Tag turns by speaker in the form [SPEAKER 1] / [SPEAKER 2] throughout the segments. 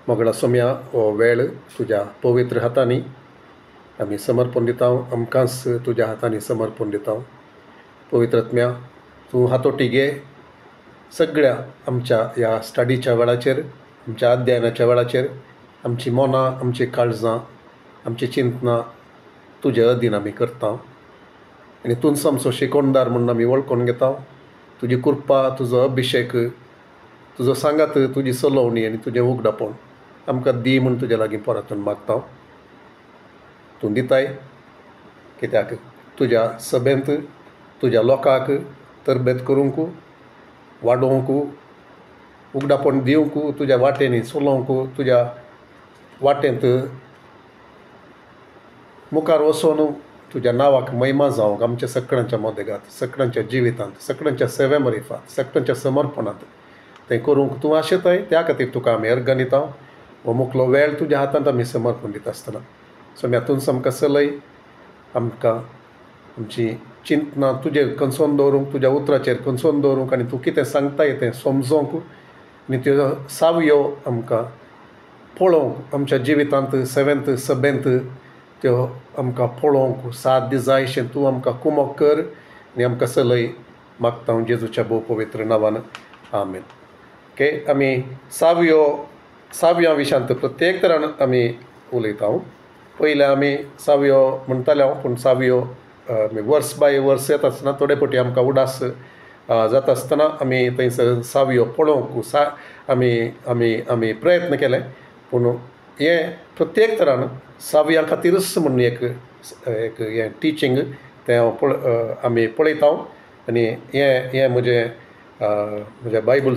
[SPEAKER 1] मोगळा सोम्या हो वेळ तुज्या पवित्र हातांनी आमी समर्पण दिता. आमकांच तुज्या हातांनी समर्पण दिता. पवित्रत्म्या तूं हातोटी घे सगळ्या आमच्या ह्या स्टडीच्या वेळाचेर, आमच्या अध्ययनाच्या वेळाचेर आमची मनां, आमची काळजां, आमची चिंतनां तुज्या अधीन आमी करता. आनी तूंच आमचो शिकोणदार म्हणून आमी वळखून घेता. तुजी कृपा, तुजो अभिशेक, तुजो सांगात, तुजी चलोवणी आनी तुजें उगडापण आमकां दी म्हूण तुज्या लागीं परतून मागता. तूं दिताय कित्याक तुज्या सभेंत तुज्या लोकांक तरबेत करूंक, वाडोवंक, उगडापण दिवंक, तुज्या वाटेनी चलोवंक, तुज्या वाटेंत मुखार वचोन तुज्या नांवाक महिमा जावंक आमच्या सगळ्यांच्या मोदेगांत, सगळ्यांच्या जिवितांत, सगळ्यांच्या सेवे मरिफांत, सगळ्यांच्या समर्पणांत तें करूंक तूं आशेताय. त्या खातीर तुका आमी अर्घ दिता. हो मुखलो वेळ तुज्या हातांत आमी समर्पण दिता आसतना सोम्यातून आमकां चलय, आमकां आमची चिंतनां तुजेर खंचोवन दवरूंक, तुज्या उतराचेर खंचोवन दवरूंक आनी तूं कितें सांगताय तें समजोवंक आनी त्यो सावयो आमकां पळोवंक, आमच्या जिवितांत, सेवेंत, सभेंत त्यो आमकां पळोवंक साथ दी जाय अशें तूं आमकां कुमक कर आनी आमकां चलय मागता हांव जेजूच्या भोव पवित्र नांवान. आमेन. ओके, आमी सावयां विशयांत प्रत्येक तरान आमी उलयता. पयले आमी सावयो म्हणटाले पूण सावयो वर्स बाय वर्स येता आसतना थोडे फावटी आमकां उडास जाता आसतना आमी थंयसर सावयो पळोवंक आमी आमी आमी प्रयत्न केले. पूण हें प्रत्येक तरान सावयां खातीरच म्हणून एक हें टिचींग तें आमी पळयता. आनी हें म्हज्या बायबल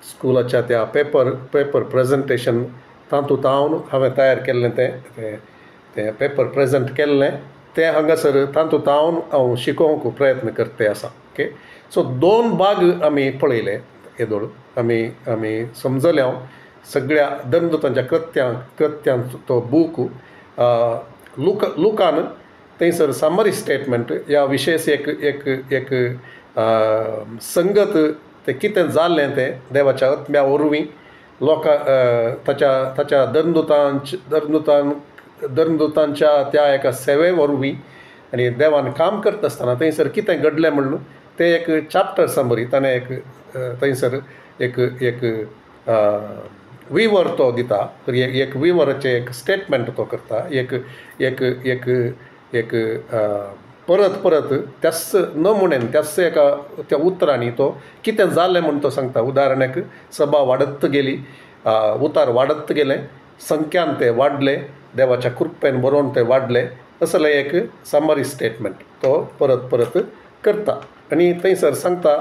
[SPEAKER 1] स्कुलाच्या त्या पेपर प्रेजेंटेशन तातूंत हांवें तयार केल्लें तें पेपर प्रेजेंट केल्लें तें हांगासर तातूंत हांव शिकोवंक प्रयत्न करते आसा. ओके, सो 2 भाग आमी पळयले. येदोळ आमी समजले सगळ्या धर्मदूतांच्या कृत्यांत तो बूक लुकान थंयसर समरी स्टेटमेंट ह्या विशयच एक संगत तें कितें जाल्लें तें देवाच्या आत्म्या वरवीं ताच्या धर्मदूतांच्या त्या एका सेवे वरवीं आनी देवान काम करता आसतना थंयसर कितें घडलें म्हणून तें एक चॅप्टर समरी ताणें एक थंयसर एक विवर तो दिता. एक विवराचें एक स्टेटमेंट तो करता. एक परत त्याच नमुनेन त्याच एका त्या उतरांनी तो कितें जालें म्हणून तो सांगता. उदाहरणाक सभा वाडत गेली, उतार वाडत गेले, संख्यान ते वाडले, देवाच्या कृपेन बरोवन ते वाडले, असलें एक समरी स्टेटमेंट तो परत करता. आनी थंयसर सांगता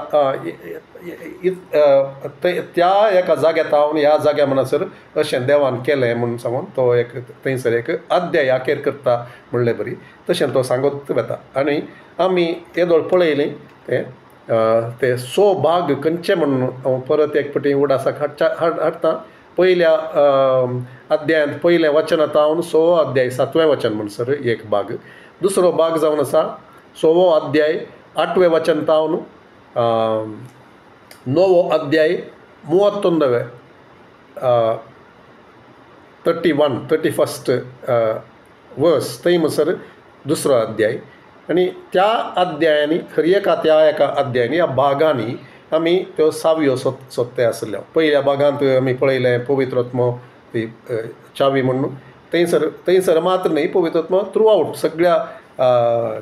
[SPEAKER 1] त्या एका जाग्यात हांव ह्या जाग्या म्हणसर अशें देवान केलें म्हणून सांगून तो एक थंयसर एक अध्याय आखेर करता म्हणलें बरी तशें तो सांगत वता. आनी आमी येदोळ पळयलें ते 6 भाग खंयचे म्हणून हांव परत एक फावटी उडासाक हाडटा. पयल्या अध्यायांत पयलें वचनांत हांव 6वो अध्याय 7वें वचन म्हणसर एक भाग. दुसरो भाग जावन आसा 6वो अध्याय 8वें वचन हांव 9वो अध्याय 31 31st वर्स थंय म्हणसर दुसरो अध्याय. आनी त्या अध्यायांनी खरी त्या एका अध्यायांनी ह्या भागांनी आमी त्यो सावयो सोदते आसल्यो. पयल्या भागांत आमी पळयलें पवित्रत्म ती चावी म्हणून थंयसर मात्र न्ही, पवित्रत्म थ्रू आवट सगळ्या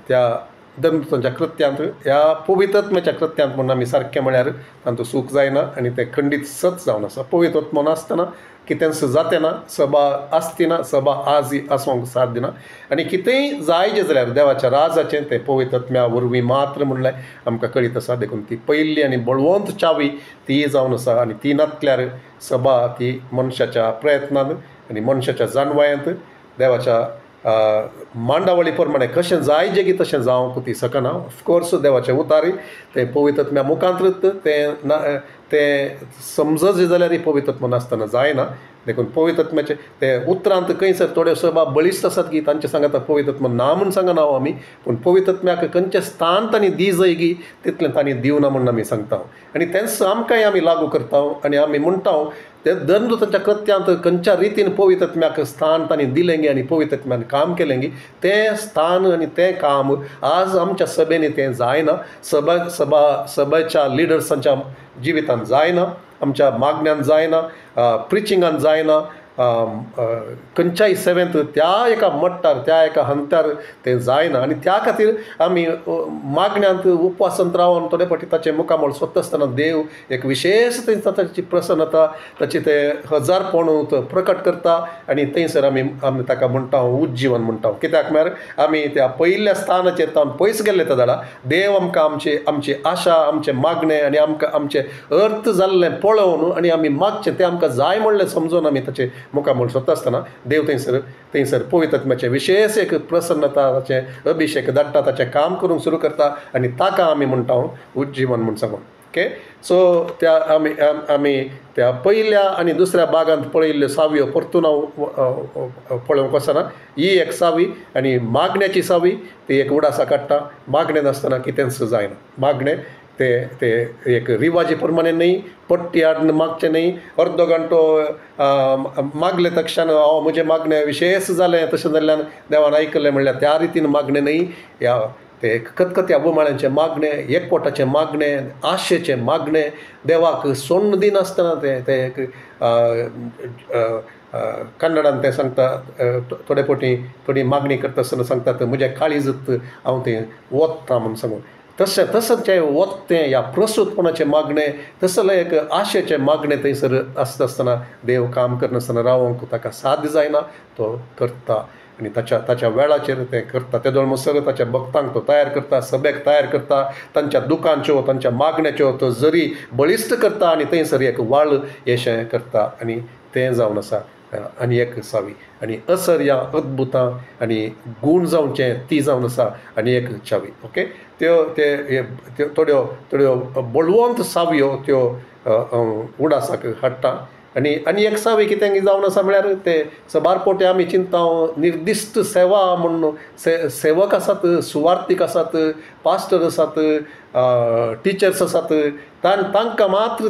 [SPEAKER 1] त्या धर्मदूतांच्या कृत्यांत ह्या पवित्रत्म्याच्या कृत्यांत म्हणून आमी सारकें म्हळ्यार तांतूं सूख जायना आनी तें खंडीत सच जावन आसा. पवित्रत्म नासतना कितेंच जातें ना, सभा आसtina, सभा आज आसोंक साथ दिना. आनी कितेंय जायजें जाल्यार देवाच्या राजाचें तें पवित्रत्म्या वरवीं मात्र म्हणल्यार आमकां कळीत आसा. देखून ती पयली आनी बळवंत चावी ती जावन आसा. आनी ती नासल्यार सभा ती मनशाच्या प्रयत्नांत आनी मनशाच्या जाणवायांत देवाच्या मांडावळी प्रमाणे कशें जाय जेगी तशें जावंक ती सकना. ऑफकोर्स देवाचें उतार तें पवित्रत्म्या मुखांतूच ते समजत जाल्यार पवित्रत्व नासतना जायना. देखून पवित्रत्म्याचे ते उतरांत खंयसर थोड्यो सभा बळिश्ट आसात की तांचे सांगता पवित्रत्व ना म्हूण सांगना हांव आमी, पूण पवित्रत्म्याक खंयचें स्थान तांणी दी जाय की तितलें तांणी दिवना म्हणून आमी सांगता. आनी तेंच आमकांय आमी लागू करता आनी आमी म्हणटा ते दंडुतांच्या कृत्यांत खंयच्या रितीन पवित्रत्म्याक स्थान तांणी दिलें गे आनी पवित्रत्म्यान काम केलें गे तें स्थान आनी तें काम आज आमच्या सभेनी तें जायना. सभेच्या लिडर्सांच्या जिवितांत जायना, आमच्या मागण्यांत जायना, प्रिचिंगांत जायना, खंयच्याय सेवेंत त्या एका मट्टार त्या एका हंत्यार तें जायना. आनी त्या खातीर आमी मागण्यांत उपवासांत रावन थोडे फावटी ताचे मुखामळ सोदता आसतना देव एक विशेष ताची प्रसन्नता ताची ते हजारपण प्रकट करता आनी थंयसर आमी ताका म्हणटा उज्जीवन म्हणटा. कित्याक म्हळ्यार आमी त्या पयल्या स्थानाचेर तावन पयस गेल्ले त्या झाडां देव आमकां आमची आशा, आमचे मागणे आनी आमकां आमचे अर्थ जाल्लें पळोवन आनी आमी मागचें तें आमकां जाय म्हणलें समजून आमी ताचे मुखामळ सोदता आसतना देव थंयसर पवित्रत्म्याचे विशेष एक प्रसन्नता ताचें अभिशेक धाडटा, ताचें काम करूंक सुरू करता आनी ताका आमी म्हणटा उज्जीवन म्हूण सांगून. ओके, सो त्या आमी त्या पयल्या आनी दुसऱ्या भागांत पळयल्ल्यो सावयो परतून हांव पळोवंक वचना. ही एक सावी आनी मागण्याची सावी ती एक उडासा काडटा. मागणें नासतना कितेंच जायना. मागणें ते एक रिवाजी प्रमाणे न्ही, पट्टी हाडून मागचें न्ही, अर्दो घंटो मागले तक्षण हांव म्हजें मागणें विशेष जालें तशें जाल्ल्यान देवान आयकलें म्हणल्यार त्या रितीन मागणें न्ही. ह्या ते खतखत्या बोमाळ्यांचें मागणें, एकवटाचें मागणें, आशेचें मागणें, देवाक सोडून दिनासतना ते कन्नडान ते सांगता थोडे फावटी थोडी मागणी करता आसतना सांगतात म्हजें काळीजत हांव तें ओततां म्हूण सांगून. तसंचें ओततें ह्या प्रस्तुतपणाचें मागणें, तसलें एक आशेचें मागणें थंयसर आसता आसतना देव काम करनासतना रावंक ताका साध्य जायना. तो करता आनी ताच्या वेळाचेर तें करता. तेदो मसर ताच्या भक्तांक तो तयार करता, सभेक तयार करता, तांच्या दुखांच्यो तांच्या मागण्याच्यो तो जरी बळिश्ट करता आनी थंयसर एक वाळ येशें करता. आनी तें जावन आसा आनी एक सावी आनी असर ह्या अद्भुतां आनी गूण जावचें ती जावन आसा आनी एक चावी. ओके, त्यो थोड्यो बळवंत सावयो त्यो उडासाक हाडटा. आनी एक सावी कितें जावन आसा म्हळ्यार ते सबारपोटे आमी चिंता निर्दिश्ट सेवा म्हणून सेवक आसात, सुवार्थीक आसात, पास्टर आसात, टिचर्स आसात, तांकां मात्र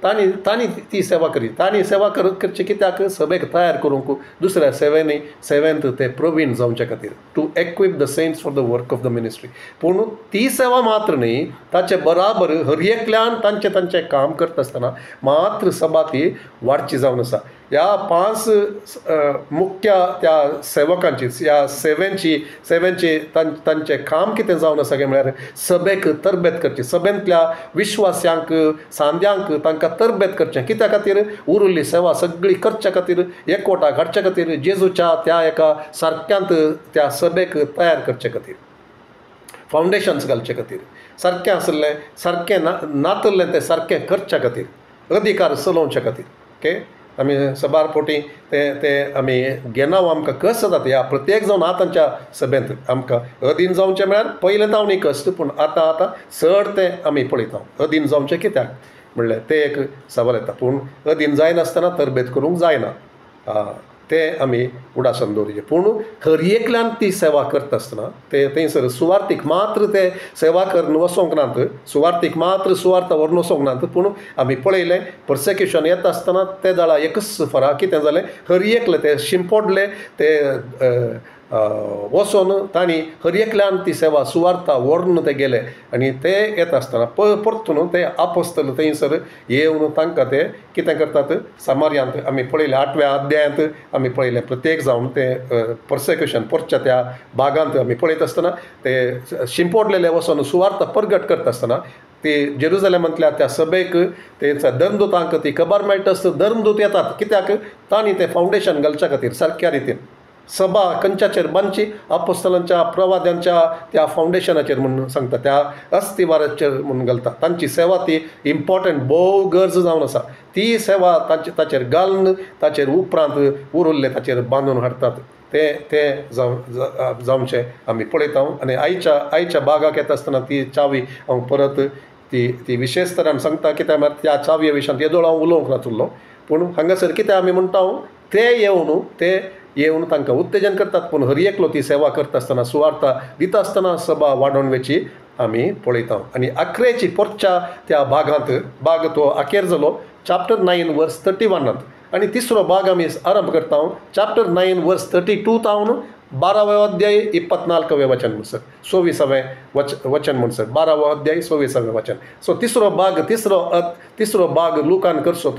[SPEAKER 1] तांणी ती सेवा करी. तांणी सेवा करची कित्याक सभेक तयार करूंक दुसऱ्या सेवेंत ते प्रवीण जावचे खातीर, to equip the saints for the work of the ministry. पूण ती सेवा मात्र न्ही, ताचे बराबर हर एकल्यान तांचें काम करता आसतना मात्र सभा ती वाडची जावन आसा. ह्या 5 मुख्य त्या सेवकांची ह्या सेवेंची तांचें काम कितें जावन आसा गे म्हळ्यार सभेक तरबेत करची, सभेंतल्या विश्वास्यांक सांद्यांक तांकां तरबेत करचें. कित्या खातीर उरिल्ली सेवा सगळी करचे खातीर, एकवटाक हाडचे खातीर, जेजूच्या त्या एका सारक्यांत त्या सभेक तयार करचे खातीर, फावंडेशन्स घालचे खातीर, सारकें आसलें सारकें नातल्लें तें सारकें करचे खातीर, अधिकार चलोवचे खातीर. ओके, आमी सबारपोटी ते आमी घेना आमकां कश्ट जाता. ह्या प्रत्येक जावन आतांच्या सभेंत आमकां अधीन जावचें म्हळ्यार पयलें जावन एक कश्ट, पूण आतां चड तें आमी पळयता. अधीन जावचें कित्याक म्हणल्यार ते एक सवाल येता. पूण अधीन जायनासतना तरबेत करूंक जायना, तें आमी उडासन दवरचें. पूण खर एकल्यान ती सेवा करता आसतना ते थंयसर सुवार्थीक मात्र ते सेवा करून वचोंक नात, सुवार्थीक मात्र सुवार्थ व्हरून वचोंक नात. पूण आमी पळयलें पर्सेक्युशन येता आसतना ते दाळा एकच फराक कितें जालें, हर एकले ते शिंपोडले ते वचोन तांणी हर एकल्यान ती सेवा सुवार्था व्हरून ते गेले. आनी ते येता आसतना परतून ते आपोस्तल थंयसर येवन तांकां ते कितें करतात, सामार्यांत आमी पळयलें 8व्या अध्यायांत आमी पळयलें प्रत्येक जावन ते पर्सेक्युशन परच्या त्या भागांत आमी पळयता आसतना ते शिंपोडलेले वचोन सुवार्थ परगट करता आसतना ती जेरुसलेमांतल्या त्या सभेक तेंच्या धर्मदूतांक ती खबर मेळटा आसतना धर्मदूत येतात. कित्याक तांणी तें फावंडेशन घालच्या खातीर सारक्या रितीन सभा खंयच्याचेर बांदची, आपोस्तलांच्या प्रवाद्यांच्या त्या फावंडेशनाचेर म्हणून सांगता, त्या अस्तिवाराचेर म्हणून घालता. तांची सेवा ती इम्पॉर्टंट भोव गरज जावन आसा. ती सेवा ताचेर घालून ताचेर उपरांत उरिल्ले ताचेर बांदून हाडटात. ते जावचें आमी पळयता. आनी आयच्या भागाक येता आसतना ती चावी हांव परत ती विशेष तरान सांगता कित्याक म्हळ्यार त्या चावये विशयान येदोळ हांव उलोवंक नासलो पूण हांगासर कितें आमी म्हणटा ते येवन तांकां उत्तेजन करतात पूण हर एकलो ती सेवा करता आसतना सुवार्ता दिता आसतना सभा वाडोवन वेची आमी पळयता आनी अकरेची पोरच्या त्या भाग तो अखेर जालो चॅप्टर 9 वर्स 31 आनी तिसरो भाग आमी आरंभ करता चॅप्टर 9 वर्स 32 तावन 12वे अध्याय 24वें वचन म्हणसर 26वें वचन म्हणसर 12वो अध्याय 26वें वचन सो तिसरो भाग लुकान करचो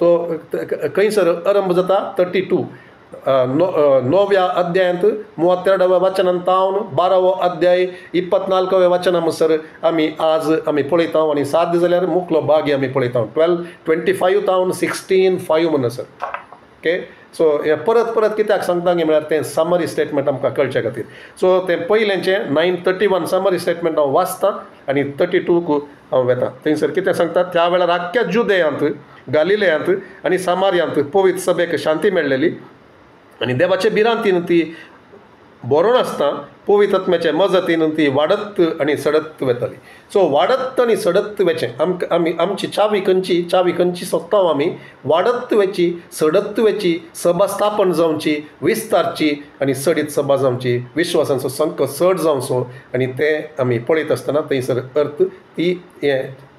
[SPEAKER 1] तो खंयसर आरंभ जाता 32 9व्या अध्यायांत 32वें वचनांत तावन 12वो अध्याय 24वें वचना म्हणसर आमी पळयता आनी 7 जाल्यार मुखलो भाग आमी पळयता 12:25 तावन 16:5 म्हणसर ओके सो हे परत कित्याक सांगता म्हळ्यार तें समरी स्टेटमेंट आमकां कळचे खातीर सो तें पयलेंचें 9:31 समरी स्टेटमेंट हांव वाचतां आनी 32 हांव वेता थंयसर कितें सांगता त्या वेळार आख्ख्या जुदेयांत गालिलेयांत आनी सामार्यांत पवित्र सभेक शांती मेळ्ळेली आनी देवाचे बिरांतीन ती बरोवन आसता पवित्र आत्म्याचे मजतीन ती वाडत आनी सडत वेताली सो वाडत आनी सडत वेचें आमची चावी खंयची सोदता आमी वाडत वेची सडत वेची सभा स्थापन जावची विस्तारची आनी सडीत सभा जावची विश्वासांचो संक सड जावचो आनी ते आमी पळयत आसतना थंयसर अर्थ ती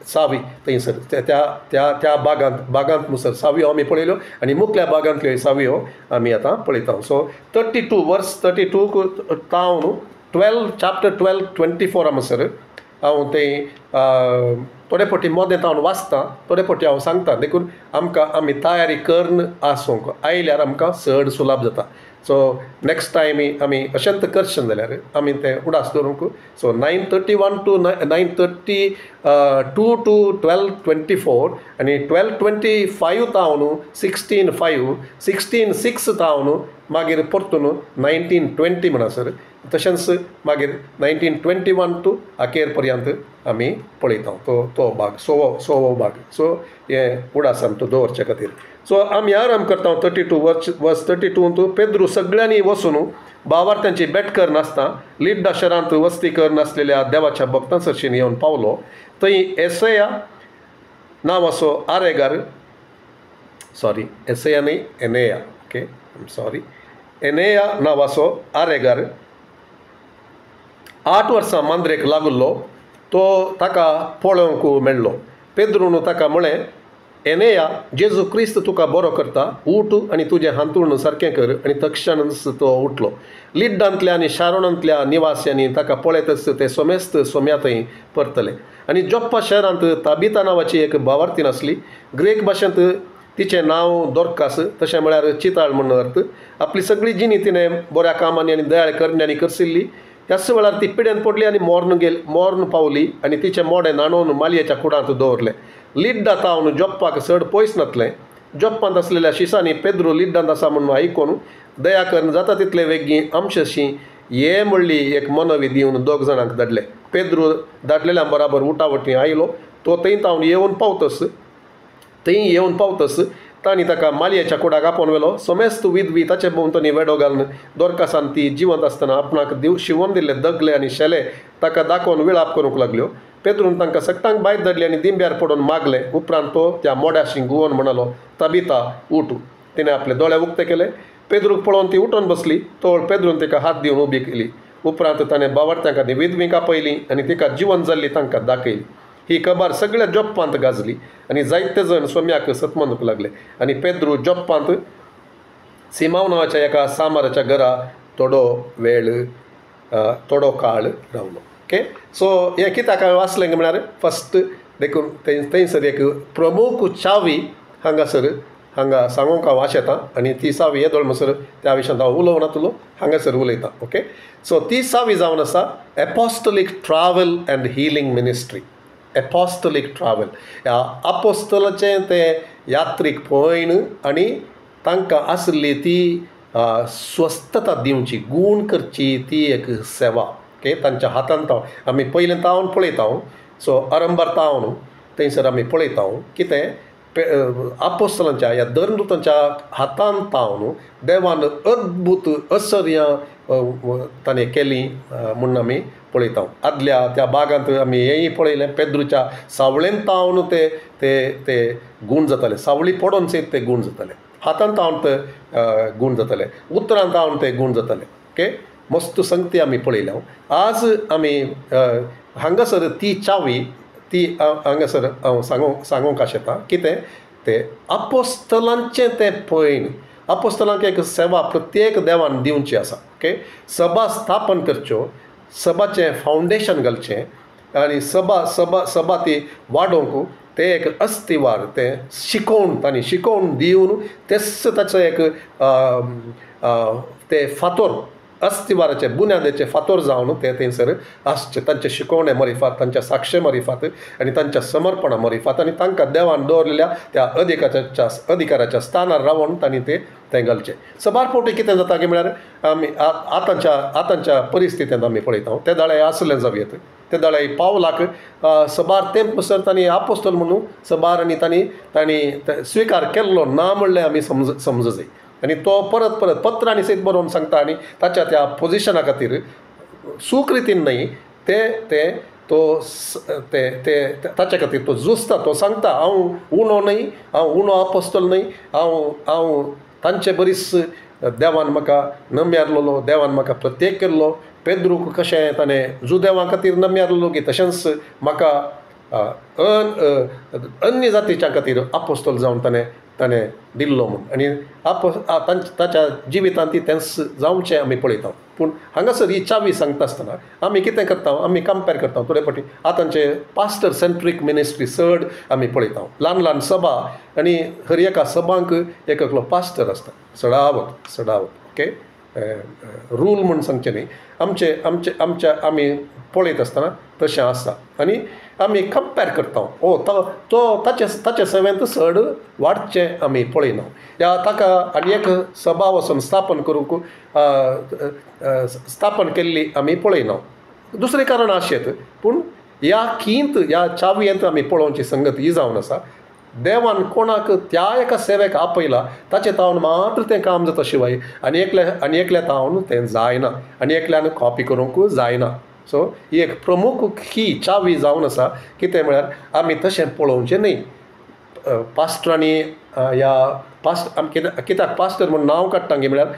[SPEAKER 1] सावी थंयसर त्या बागांत मुसर सावयो आमी पळयल्यो आनी मुखल्या बागांतल्यो सावयो आमी आतां पळयता सो 32 वर्स 32 तावन 12 चॅप्टर 12:24 म्हणसर हांव तें थोडे फावटी मोदें तावन वाचतां थोडे फावटी हांव सांगता देखून आमी तयारी करन आसूंक आयल्यार आमकां चड सुलाभ जाता सो नेक्स्ट टायम आमी अशेंत करचें जाल्यार आमी तें उडास दवरूंक सो 9:31 to 9:32 to 12:24 आनी 12:25 तावन 16:5 16:6 तावन मागीर परतून 19:20 म्हणसर तशेंच मागीर 19:21 टू अखेर पर्यंत आमी पळयता तो भाग सोवो भाग सो हे उडास आमचो दवरचे खातीर सो आमी आरंभ करता 32 वर्स 32 पेद्रू सगळ्यांनी वचून भावार्थ्यांची भेट करनासता लिड्डा शहरांत वस्ती करनासलेल्या देवाच्या भक्तां सरशीन येवन पावलो थंय एसया नांवाचो आरेगार एसया न्ही एनेया ओके एनेया नांवाचो आरेगार 8 वर्सां मांद्रेक लागुल्लो तो ताका पळोवंक मेळ्ळो पेद्रून ताका म्हळें एनेया जेजू क्रिस्त तुका बरो करता उठ आनी तुजें हांतरूण सारकें कर आनी तक्षणच तो उठलो लिड्डांतल्या आनी शारोणांतल्या निवास्यांनी ताका पळयतच ते सोमेस्त सोम्यातय परतले आनी जोप्पा शहरांत ताबिता नांवाची एक भावार्थीन आसली ग्रेक भाशेंत तिचें नांव दोर्कास तशें म्हळ्यार चिताळ म्हण अर्थ आपली सगळी जिणी तिणें बऱ्या कामांनी आनी दयाळ करण्यांनी करशिल्ली त्याच वेळार ती पिड्यान पडली आनी मोर्न पावली आनी तिचें मोडें नाणोवन मालयेच्या कुडांत दवरलें लिड्डा तावन जोप्पाक चड पयस नासलें जोप्पांत आसलेल्या शिसांनी पेद्रू लिड्डांत आसा म्हणून आयकून दया करून जाता तितले वेगीं आमचेशी हे म्हणली एक मनवी दिवन 2 जाणांक धाडले पेद्रू धाडलेल्या बराबर उटावटी आयलो तो थंय तावन येवन पावतस तांणी ताका मालयेच्या कुडाक आपोवन व्हेलो सोमेस्त विधवी ताचे भोंवतणी वेडो घालून दोरकासान ती जिवंत आसतना आपणाक शिवून दिल्ले दगले आनी शेले ताका दाखोवन विळाप करूंक लागल्यो पेद्रून तांकां सक्तांक भायर धरली आनी दिंब्यार पडून मागलें उपरांत तो त्या मोड्याशी घुंवोन म्हणालो ताबिता उठ तिणें आपले दोळे उक्ते केले पेद्रूक पळोवन ती उठून बसली तोळ पेद्रून तिका हात दिवन उबी केली उपरांत ताणें बावार्थ्यांक आनी विधवीक आपयली आनी तिका जिवंत जाल्ली तांकां दाखयली ही खबर सगळ्या जोप्पांत गाजली आनी जायते जण सोम्याक सतमनूक लागले आनी पेद्रू जोप्पांत सिमाव नांवाच्या एका सामाराच्या घरा थोडो काळ रावलो ओके सो हें कित्याक वाचलें म्हळ्यार फस्ट देखून थंयसर एक प्रमुख चावी हांगा सांगूंक हांव आशेतां आनी ती सावी येदोळ म्हणसर त्या विशयांत हांव उलोवनातलो हांगासर उलयतां ओके सो ती सावी जावन आसा apostolic travel and healing ministry apostolic travel ह्या आपोस्तलाचें तें यात्रीक पळयन आनी तांकां आसली ती स्वस्थता दिवची गूण करची ती एक सेवा ओके तांच्या हातांत आमी पयलें तावन पळयता सो आरंभार तावन थंयसर आमी पळयता कितें आपोस्तलांच्या ह्या धर्मदूतांच्या हातांत तावन देवान अद्भुत आश्चर्यां ताणें केलीं म्हणून आमी पळयता. आदल्या त्या बागांत आमी हेंय पळयलें, पेद्रूच्या सावळेंत तावन ते ते ते गूण जाताले, सावळी पडोवन सयत ते गूण जाताले, हातांत तावन ते गूण जाताले, उतरांत तावन ते गूण जाताले. ओके, मस्त संगती आमी पळयल्या. आज आमी हांगासर ती चावी ती हांगासर हांव सांगूंक आशेता कितें ते आपोस्तलांचें तें पळयन. आपोस्तलांक एक सेवा प्रत्येक देवान दिवची आसा. ओके, सभा स्थापन करच्यो, सभाचें फावंडेशन घालचें आनी सभा ती वाडोवंक ते एक अस्तिवार तें शिकोवन तांणी शिकोवन दिवन तेच ताचो एक ते फातोर अस्तिवाराचे बुन्यादेचे फातोर जावन ते थंयसर आसचे, तांचे शिकोवणे मरिफात, तांच्या साक्षे मरिफात आनी तांच्या समर्पणा मरिफात आनी तांकां देवान दवरलेल्या त्या अधिकाराच्या स्थानार रावन तांणी ते घालचे. सबार फावटी कितें जाता की म्हळ्यार आमी आतांच्या परिस्थितींत आमी पळयता ते दाळे आसले जावयेत, ते दाळे पावलाक सबार तेंपसर तांणी आपोस्तल म्हणून सबार आनी तांणी स्विकार केल्लो ना म्हणलें आमी समज जाय. आनी तो परत परत पत्रांनी सयत बरोवन सांगता आनी ताच्या त्या पोजिशना खातीर सुकृतीन न्हय ते ते तो ते ते ताचे खातीर तो झुजता. तो सांगता हांव उणो न्हय, हांव उणो आपोस्तल न्हय, हांव तांचे बरीच देवान म्हाका नम्यारलो, देवान म्हाका प्रत्येक केल्लो. पेद्रूक कशें ताणें जुदेवां खातीर नम्यारलो की तशेंच म्हाका अन्य जातीच्या खातीर आपोस्तल जावन ताणें दिल्लो म्हूण. आनी ताच्या जिवितांत तेंच जावचें आमी पळयता. पूण हांगासर ही चावी सांगता आसतना आमी कितें करता, आमी कंपेर करता थोडे फावटी आतांचे पास्टर सेंट्रीक मिनिस्ट्री चड आमी पळयता. ल्हान ल्हान सभा आनी हर एका सभांक एक एकलो पास्टर आसता, सडावत. ओके, रूल म्हूण सांगचें न्ही, आमी पळयत आसतना तशें आसा आनी आमी कंपेर करता. तो ताचे सेवेंत चड वाडचें आमी पळयना. ताका आनी एक सभा वचून स्थापन केल्ली आमी पळयना. दुसरें कारण अशेंच, पूण ह्या चावयेंत आमी पळोवची संगत ही जावन आसा, देवान कोणाक त्या एका सेवेक आपयला ताचे तावन मात्र तें काम जाता शिवाय आनी एकल्या तावन तें जायना, आनी एकल्यान कॉपी करूंक जायना. सो ही एक प्रमुख ही चावी जावन आसा. कितें म्हळ्यार आमी तशें पळोवचें न्हय. पास्टरांनी कित्याक पास्टर म्हूण नांव काडटा गे म्हळ्यार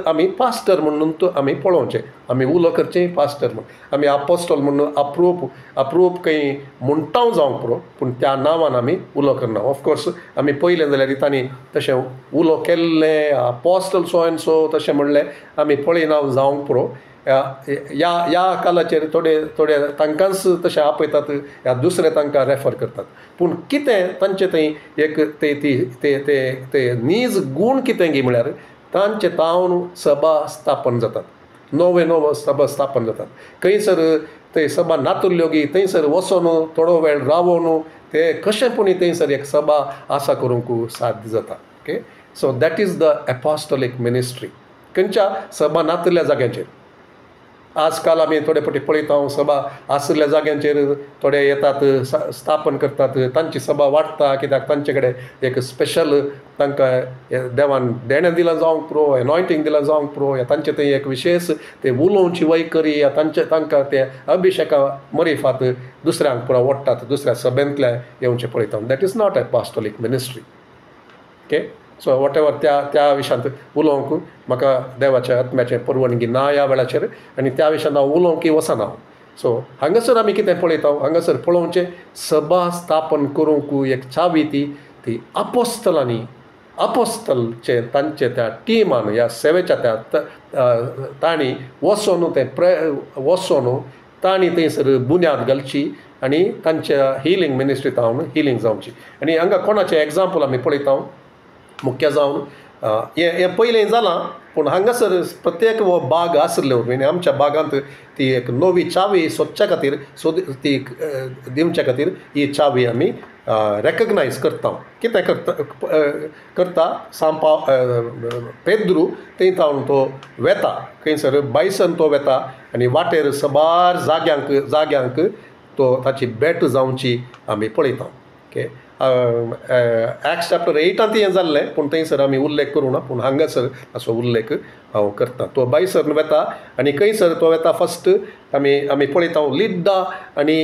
[SPEAKER 1] आमी पास्टर म्हणून आमी पळोवचें, आमी उलो करचें पास्टर म्हूण, आमी आपोस्टल म्हणून अप्रूप खंय म्हणटाव जावंक पुरो, पूण त्या नांवान आमी उलो करना. ऑफकोर्स आमी पयलें जाल्यार तांणी तशें उलो केल्लें आपोस्टल सो एंड सो तशें म्हणलें आमी पळयना जावंक पुरो. ह्या कालाचेर थोडे तांकांच तशें आपयतात, ह्या दुसरे तांकां रेफर करतात. पूण कितें तांचे थंय एक ते नीज गूण कितें गे म्हळ्यार तांचे तावन सभा स्थापन जातात, नवो सभा स्थापन जातात. खंयसर ते सभा नातुल्ल्यो गी थंयसर वचून थोडो वेळ रावून ते कशेंपणी थंयसर एक सभा आसा करूंक साध्य जाता. Okay, so that is the apostolic ministry. खंयच्या सभा नातल्या जाग्यांचेर आजकाल आमी थोडे फावटी पळयता सभा आसल्या जाग्यांचेर थोडे येतात, स्थापन करतात, तांची सभा वाडटा कित्याक तांचे कडेन एक स्पेशल तांकां देवान देणें दिलां जावंक पुरो, एनॉयंटींग दिलां जावंक पुरो, या तांचे थंय एक विशेश ते उलोवची वैखरी या तांकां ते अभिशेका मरिफात दुसऱ्यांक पुरो ओडटात, दुसऱ्या सभेंतल्या येवचें पळयता. That is not apostolic ministry. Okay, so whatever त्या विशयांत उलोवंक म्हाका देवाच्या आत्म्याचें परवणगी ना ह्या वेळाचेर, आनी त्या विशयांत हांव उलोवंक वचना. सो हांगासर आमी कितें पळयता, हांगासर पळोवचें सभा स्थापन करूंक एक चावी ती आपोस्तलांचे तांचे त्या टिमान ह्या सेवेच्या त्या तांणी वचोन तांणी थंयसर बुन्याद घालची आनी तांच्या हिलींग मिनिस्ट्री तावन हिलींग जावची. आनी हांगा कोणाचें एग्जाम्पल आमी पळयता मुख्य जावन हें पयलें जालां, पूण हांगासर प्रत्येक वो बाग आसल्यो आनी आमच्या बागांत ती एक नवी चावी सोदच्या खातीर ती दिवच्या खातीर ही चावी आमी रेकग्नायज करता. कितें करता पेद्रू थंय तावन तो वेता, खंयसर बायसन तो वेता आनी वाटेर सबार जाग्यांक तो ताची भेट जावची आमी पळयता. ओके एक्ट्स चॅप्टर 8 हें जाल्लें पूण थंयसर आमी उल्लेख करूं ना पूण हांगासर असो उल्लेख हांव करता तो बायसर वेता आनी खंयसर तो वेता फस्ट आमी पळयता लिड्डा आनी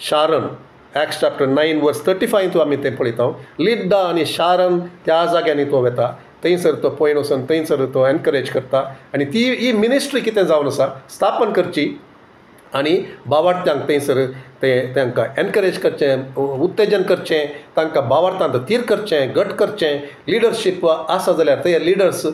[SPEAKER 1] शारन एक्ट्स चॅप्टर 9 वर्स 35 आमी तें पळयता लिड्डा आनी शारन त्या जाग्यांनी तो वेता थंयसर तो पळयन वचून थंयसर तो एनकरेज करता आनी ही मिनिस्ट्री कितें जावन आसा स्थापन करची आनी भावार्थ्यांक थंयसर तांकां एनकरेज करचें उत्तेजन करचें तांकां भावार्थांत थीर करचें घट करचें लिडरशीप आसा जाल्यार ते लिडर्स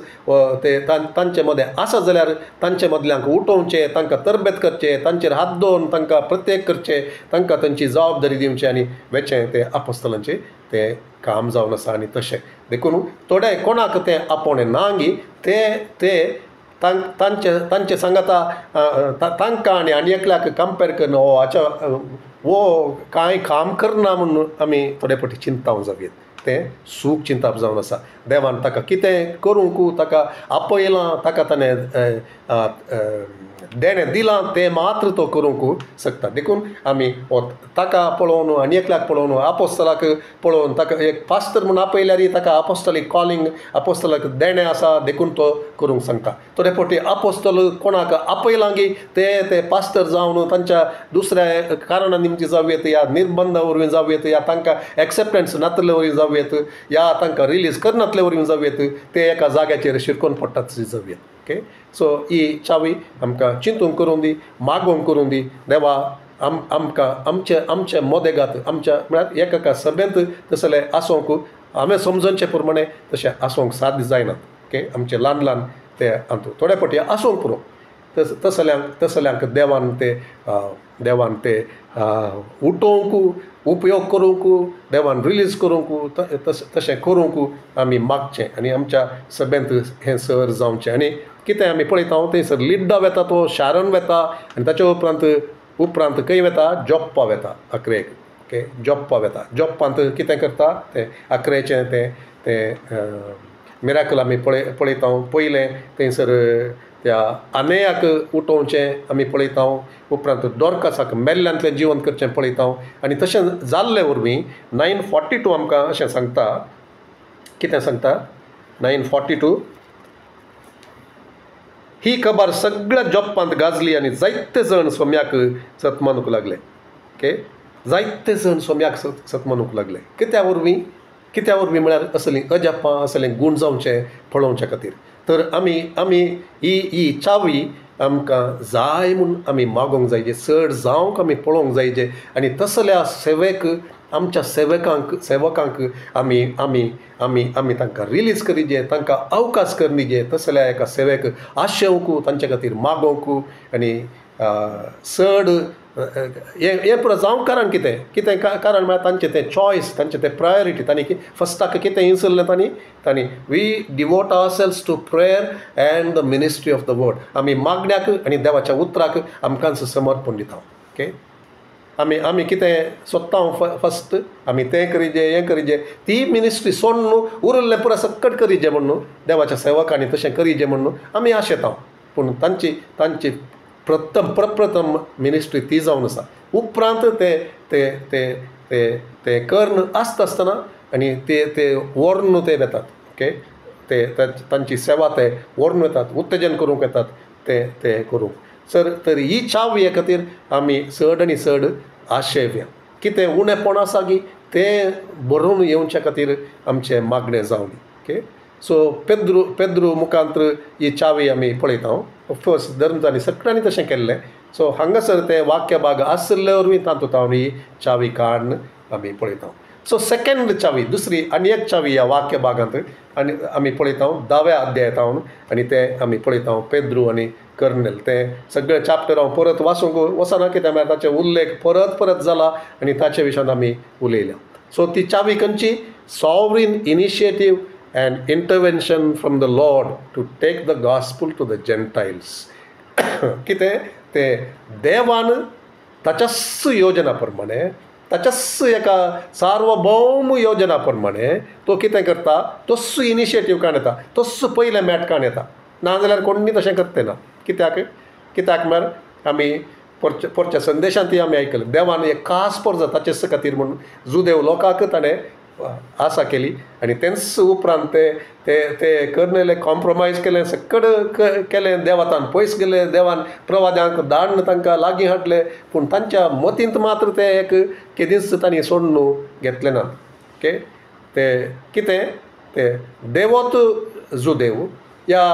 [SPEAKER 1] ते तांचे मदें आसा जाल्यार तांचे मदल्यांक उठोवचें तांकां तरबेत करचें तांचेर हात दवरून तांकां प्रत्येक करचें तांकां तांची जबाबदारी दिवचें आनी वेचें तें आपोस्तलांचें तें काम जावन आसा आनी तशें देखून थोडे कोणाक तें आपोवणें ना गी ते तांचे सांगाता तांकां आनी एकल्याक कंपेर करून वो कांय काम करना म्हणून आमी थोडे फावटी चिंताव जावयेत तें सूख चिंताप जावन आसा देवान ताका कितें करूंक ताका आपयलां ताका ताणें देणें दिलां तें मात्र तो करूंक शकता देखून आमी ताका पळोवन आनी एकल्याक पळोवन आपोस्तलाक पळोवन ताका एक पास्टर म्हूण आपयल्यार ताका आपोस्तलीक कॉलिंग आपोस्तलाक देणें आसा देखून तो करूंक सांगता थोडे फावटी आपोस्तल कोणाक आपयलां गी ते पास्टर जावन तांच्या दुसऱ्या कारणा निमती जावयेत या निर्बंधा वरवीं जावयेत या तांकां एक्सेप्टन्स नातले वरवीं जावयेत या तांकां रिलीज करनातले वरवीं जावयेत ते एका जाग्याचेर शिरकोन पडटात जावयेत ओके सो ही चावी आमकां चिंतून करून दी मागोवंक करून दी देवा आमकां आमचे मोदेगात आमच्या म्हळ्यार एका सभेंत तसलें आसोंक हांवें समजोवचे प्रमाणे तशें आसोंक साध्य जायनात ओके आमचे ल्हान ते हातूंत थोडे फावटी आसोंक पुरो तसल्यांक देवान ते उठोवंक उपयोग करूंक देवान रिलीज करूंक तशें करूंक आमी मागचें आनी आमच्या सभेंत हें सर जावचें आनी कितें आमी पळयता थंयसर लिड्डा वेता तो शारन वेता आनी ताच्या उपरांत खंय वेता जोप्पा वेता अकरेक ओके जोप्पा वेता जोप्पांत कितें करता तें अकरेचें तें मिराकल आमी पळयता पयलें थंयसर त्या आनेयाक उठोवचें आमी पळयता उपरांत डॉर्कासाक मेल्ल्यांतलें जिवंत करचें पळयता आनी तशें जाल्ले वरवीं 9:42 आमकां अशें सांगता कितें सांगता 9:42 ही खबर सगळ्या जोप्पांत गाजली आनी जायते जण सोम्याक सतमानूंक लागले ओके जायते जण सोम्याक सतमानूंक लागले कित्या वरवीं म्हळ्यार असलीं अजापां असलें गूण जावचें पळोवचे खातीर तर आमी ही चावी आमकां जाय म्हूण आमी मागोवंक जाय चड जावंक आमी पळोवंक जाय आनी तसल्या सेवेक आमच्या सेवकांक आमी तांकां रिलीज करीजे तांकां अवकाश करनीजे तसल्या एका सेवेक आशेवंक तांचे खातीर मागोवंक आनी चड हें पुरो जावंक कारण कितें कारण म्हळ्यार तांचें तें चॉयस तांचें तें प्रायोरिटी तांणी फस्टाक कितें इंसरलें तांणी we devote ourselves to prayer and the ministry of the word आमी मागण्याक आनी देवाच्या उतराक आमकांच समर्पण दिता ओके आमी कितें सोदता फस्ट आमी तें करीजे हें करीजे ती मिनिस्ट्री सोडून उरलें पुरो सक्कट करीजे म्हणून देवाच्या सेवकांनी तशें करीजे म्हणून आमी आशेता पूण तांची प्रप्रथम मिनिस्ट्री ती जावन आसा उपरांत ते कर्ण आसतना आनी ते व्हरून ते वेतात ओके ते तांची सेवा ते व्हरून वेतात उत्तेजन करूंक येतात ते करूंक तर ही चाव हे खातीर आमी चड आनी चड आशेव्या कितें उणेपण आसा गी तें भरून येवचे खातीर आमचें मागणें जावं ओके सो पेद्रू मुखांतर ही चावी आमी पळयता ऑफकोर्स धर्मजांनी सगळ्यांनी तशें केल्लें सो हांगासर ते वाक्य भाग आसले वरवीं तातूंत हांव ही चावी काडून आमी पळयता सो सेकंड चावी दुसरी आनी एक चावी ह्या वाक्य भागांत आनी आमी पळयता 10व्या अध्यायांत आनी ते आमी पळयता पेद्रू आनी कर्नेल ते सगळे चॅप्टर हांव परत वाचूंक वचना कित्याक म्हळ्यार ताचे उल्लेख परत जाला आनी ताचे विशयान आमी उलयल्या सो ती चावी खंयची सॉवरीन initiative and intervention from the Lord to take the gospel to the Gentiles. कितें ते देवान ताच्याच योजना प्रमाणे ताच्याच एका सार्वभौम योजना प्रमाणे तो कितें करता तोच इनिशिएटीव काण येता तोच पयलें मेट काण येता नाजाल्यार कोणी तशें करते ना कित्याक म्हळ्यार आमी पोरच्या संदेशांतय आमी आयकलें देवान एक खास पोरजा ताचे खातीर म्हणून जुदेव लोकांक ताणें आसा केली आनी तेच उपरांत ते करनेले कॉम्प्रोमायज केलें सकड केलें देवातान पयस गेले देवान प्रवाद्यांक धाडन तांकां लागीं हाडले पूण तांच्या मतींत मात्र ते एक केदींच तांणी सोडून घेतले ना ओके ते कितें ते देवोत जुदेव या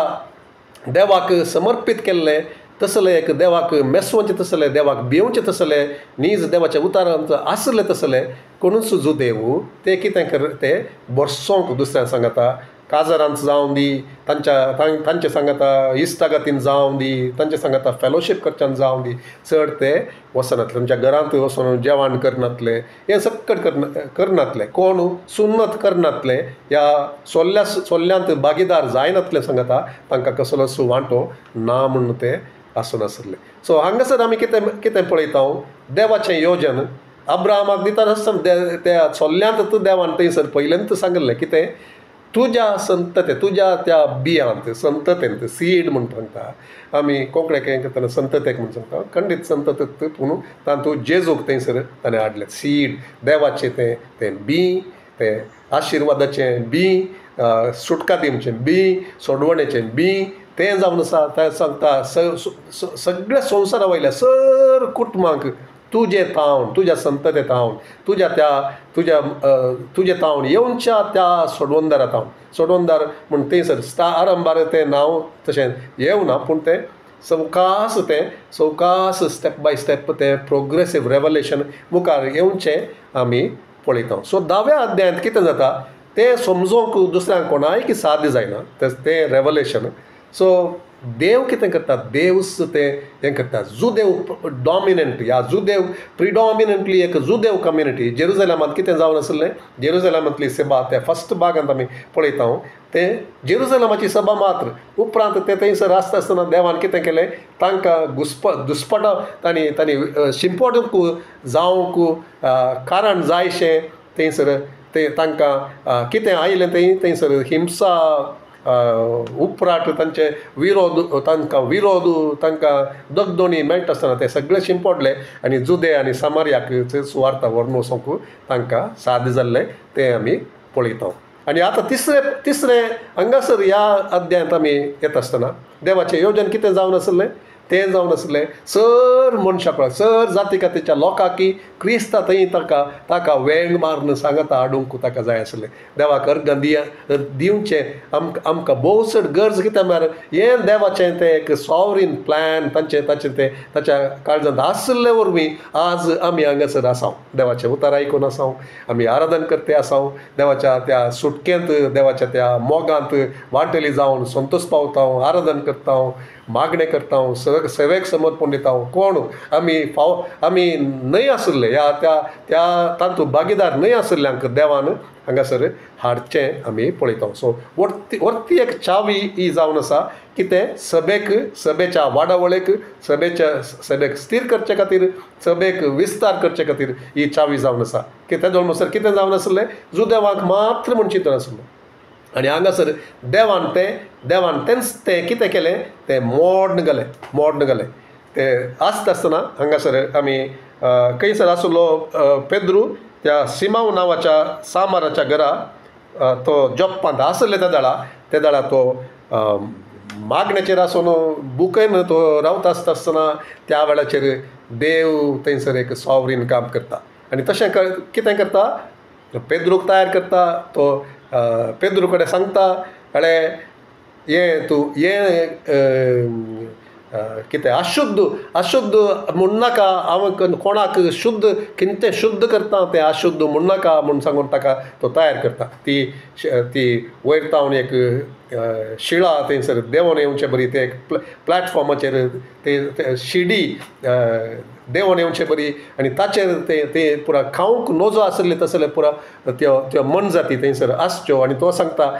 [SPEAKER 1] देवाक समर्पीत केल्ले तसलें एक देवाक मेसवचें तसलें देवाक भिवचें तसलें नीज देवाच्या उतारांत आसलें तसलें कोणूच जुदेव ते कितें कर ते वर्सोंक दुसऱ्यां सांगता काजारांत जावं दी तांचे सांगता इश्टागतीन जावं दी तांचे सांगता फेलोशीप करच्यान जावं दी चड ते वचनातले तुमच्या घरांत वचून जेवण करनातले हें सकट करनातले कोण सुन्नत करनातले ह्या सोल्ल्यांत भागीदार जायनातले सांगता तांकां कसलोच वांटो ना म्हणून ते आसूनासले सो हांगासर आमी कितें पळयता देवाचें योजन अब्राहमाक दिता आसतना त्या सोल्ल्यांत देवान थंयसर पयलेंत सांगलें कितें तुज्या संतते तुज्या त्या बियांत संततेंत सीड म्हूण सांगता आमी कोंकणीक हें करतना संततेक म्हूण सांगता खंडीत संतत पूण तातूंत जेजूक थंयसर ताणें हाडलें सीड देवाचें तें बी तें आशिर्वादाचें बी सुटकादीमचें बी सोडवणेचें बी तें जावन आसा तें सांगता सगळ्या संवसारा वयल्या सर कुटुंबांक तुजें तावन तुज्या संतते तावन तुजें तावन येवच्या त्या सोडवंदारा तावन सोडवंदार म्हूण थंयसर आरंभार तें नांव तशें येवना पूण तें सवकास स्टेप बाय स्टेप तें प्रोग्रेसीव रेवलेशन मुखार येवचें आमी पळयता सो 10व्या अध्यायांत कितें जाता तें समजोवंक दुसऱ्यांक कोणायक साध्य जायना तें रेवलेशन सो देव कितें करता देवच तें करता जुदेव डॉमिनंट ह्या जुदेव प्रिडॉमिनंटली एक जुदेव कम्युनिटी जेरुझलेमांत कितें जावन आसलें जेरुझलेमांतली सभा त्या फर्स्ट भागांत आमी पळयता ते जेरुझलेमाची सभा मात्र उपरांत ते थंयसर आसता आसतना देवान कितें केलें तांकां दुस्पट तांणी शिंपडूंक जावंक कारण जायशें थंयसर ते तांकां कितें आयलें थंयसर हिंसा उपराट तांचे विरोध तांकां दगदोणी मेळटा आसतना ते सगळे शिंपडले आनी जुदे आनी समार्याक सुवार्ता व्हरून वचोंक तांकां साद जाल्लें तें आमी पळयता आनी आतां तिसरें हांगासर ह्या अध्यायांत आमी येता आसतना देवाचें येवजन कितें जावन आसलें तें जावन आसलें सर मनशां सर जाती खातीरच्या लोकांक क्रिस्ता थंय ताका वेंग मारून सांगता हाडूंक ताका जाय आसलें देवाक अर्घ दिवचें आमकां भोव चड गरज कितें म्हळ्यार हें देवाचें तें एक सॉवरीन प्लॅन ताच्या काळजांत आसले वरवीं आज आमी हांगासर आसां देवाचें उतार आयकून आसां आमी आराधन करते आसां देवाच्या त्या सुटकेंत देवाच्या त्या मोगांत वांटेली जावन संतोश पावता आराधन करता मागणें करता सेवेक समर्पण दिता कोण आमी न्हय आसले ह्या त्या तातूंत भागीदार न्हय आशिल्ल्यांक देवान हांगासर हाडचें आमी पळयता सो वर्ती एक चावी ही जावन आसा की तें सभेच्या वाडावळेक सभेक स्थिर करचे खातीर सभेक विस्तार करचे खातीर ही चावी जावन आसा की तेजो अनुसार कितें जावन आसलें जुदेवाक मात्र म्हूण चिंतून आसलें आनी हांगासर देवान तेंच तें कितें केलें तें मोडन घालें तें आसता आसतना हांगासर आमी खंयसर आसलो पेद्रू त्या सिमाव नांवाच्या सामाराच्या घरा तो जॉपांत आसले त्या दाळा तो मागण्याचेर आसून बुकयन तो रावता आसतना त्या वेळाचेर देव थंयसर एक सॉवरीन काम करता आनी तशें कितें करता पेद्रूक तयार करता तो पेद्रू कडेन सांगता अळे हें तूं कितें अशुद्ध म्हणनाका हांव कोणाक शुद्ध कितें शुद्ध करता तें अशुद्ध म्हणनाका म्हूण सांगून ताका तो तयार करता ती वयर तावन एक शिळा थंयसर देंवन येवचे बरी ते एक प्लॅटफॉर्माचेर ते शिडी देंवन येवचे बरी आनी ताचेर ते पुरा खावंक नजो आसले तसले पुरा त्यो मन जाती थंयसर आसच्यो आनी तो सांगता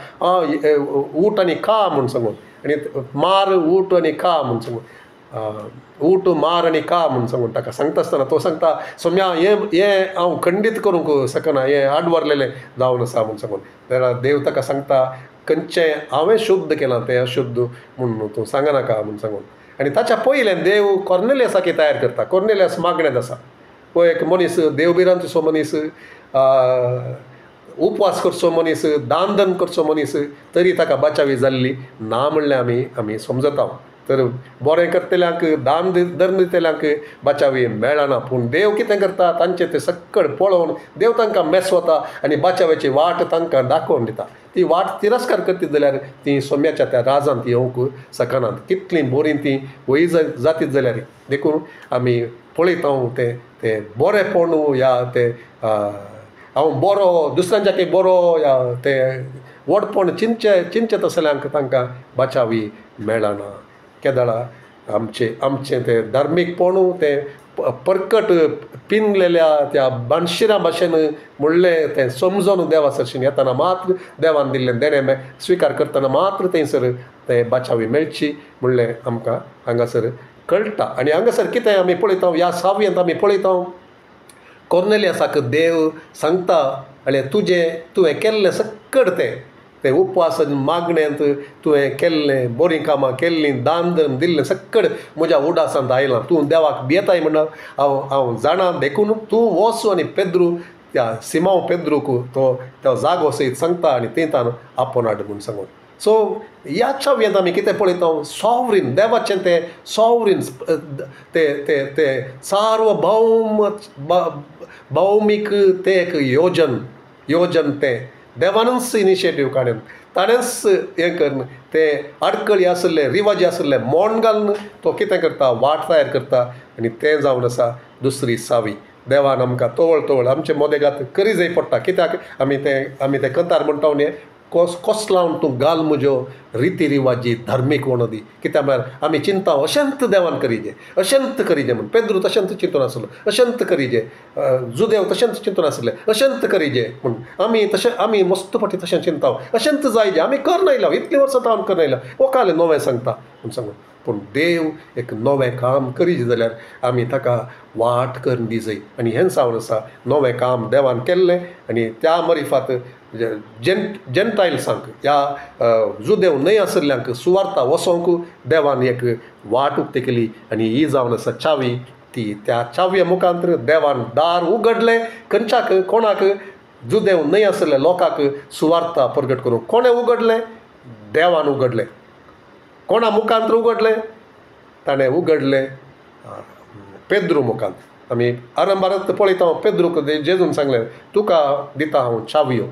[SPEAKER 1] ऊट आनी खा म्हूण सांगून आनी मार ऊट आनी खा म्हूण सांगून ऊट मार आनी खा म्हूण सांगून ताका सांगता आसतना तो सांगता सोम्या हें हांव खंडीत करूंक शकना हें आडवरलेलें जावन आसा म्हूण सांगून जाल्यार देव ताका सांगता खंयचें हांवें शुद्ध केलां तें अशुद्ध म्हूण तूं सांगनाका म्हूण सांगून आनी ताच्या पयलें देव कॉर्नेलियसाक तयार करता. कॉर्नेलियस मागण्यांत आसा पळय, एक मनीस देवबिरांचो मनीस, उपवास करचो मनीस, दान धन करचो मनीस, तरी ताका बचावी जाल्ली ना म्हणल्यार आमी समजता. तर बरें करतल्यांक, दान धर्म दितल्यांक बचावी मेळना. पूण देव कितें करता, तांचे ते सक्कड पळोवन देव तांकां मेसवता आनी बचाव्याची वाट तांकां दाखोवन दिता. ती वाट तिरस्कार करती जाल्यार ती सोम्याच्या त्या राजांत येवंक सकनात. कितली बरी ती वय जातीत जाल्यार देखून आमी पळयता ते बरेपण या ते हांव बरो दुसऱ्यांच्या बरो या ते व्हडपण चिंतत असल्यांक तांकां बचावी मेळना. केदाळा आमचे ते धार्मीकपण ते परकट पिनलेल्या त्या बाणशिरा भाशेन म्हणलें तें समजून देवा सरशीन येताना मात्र देवान दिल्लें देणें स्विकार करतना मात्र थंयसर तें बचावी मेळची म्हणलें आमकां हांगासर कळटा. आनी हांगासर कितें आमी पळयता, ह्या 6वेंत आमी पळयता कॉर्नेलियसाक देव सांगता, आनी तुवें केल्लें सक्कड ते उपवास मागण्यांत तुवें केल्लें, बरीं कामां केल्लीं, दान धर्म दिल्लें सक्कड म्हज्या उडासांत आयलां. तूं देवाक भियेताय म्हणून हांव जाणा. देखून तूं वच आनी पेद्रू, त्या सिमांव पेद्रूक तो जागो सयत सांगता आनी तेंतान आपोवन हाड म्हूण सांगून. सो ह्या 6वेंत आमी कितें पळयता, सॉवरीन देवाचें तें सॉवरीन ते सार्वभौमीक तें एक योजन तें देवानच इनिशिएटीव काडून ताणेंच हें करून ते आडकळी आसले, रिवाजी आसले मोण घालून तो कितें करता, वाट तयार करता. आनी तें जावन आसा दुसरी 6वी. देवान आमकां तवळ आमचे मोदेगात करी जाय पडटा. कित्याक आमी ते कंतार म्हणटा न्ही, कोस लावन तूं घाल म्हज्यो रिती रिवाजी धार्मीक वणदी. कित्याक म्हळ्यार आमी चिंता अशंत देवान करीजे, अशंत करीजे म्हूण. पेद्रू तशेंत चिंतून आसलो, अशंत करीजे. जुदेव तशेंत चिंतून आसले, अशंत करीजे म्हूण. आमी मस्त फाटी तशें चिंता अशंत जायजे. आमी करनायला, इतलीं वर्सां हांव करनायला, ओकालें नवें सांगता म्हूण सांगून. पूण देव एक नवें काम करीत जाल्यार आमी ताका वाट करून दी जाय. आनी हें जावन आसा नवें काम देवान केल्लें. आनी त्या मरिफात जेंटायल्सांक, ह्या जुदेव न्हय आसल्ल्यांक सुवार्ता वसोंक देवान एक वाट उक्ती केली. आनी ही जावन आसा 6वी. ती त्या 6व्या मुखांतर देवान दार उगडलें खंयच्याक, कोणाक, जुदेव न्हय आसले लोकांक सुवार्ता प्रगट करूंक. कोणें उगडलें? देवान उगडलें. कोणा मुखांतर उगडलें? ताणें उगडलें पेद्रू मुखांत. आमी आरंभारांत पळयता पेद्रूक जेजून सांगलें, तुका दिता हांव 6व्यो.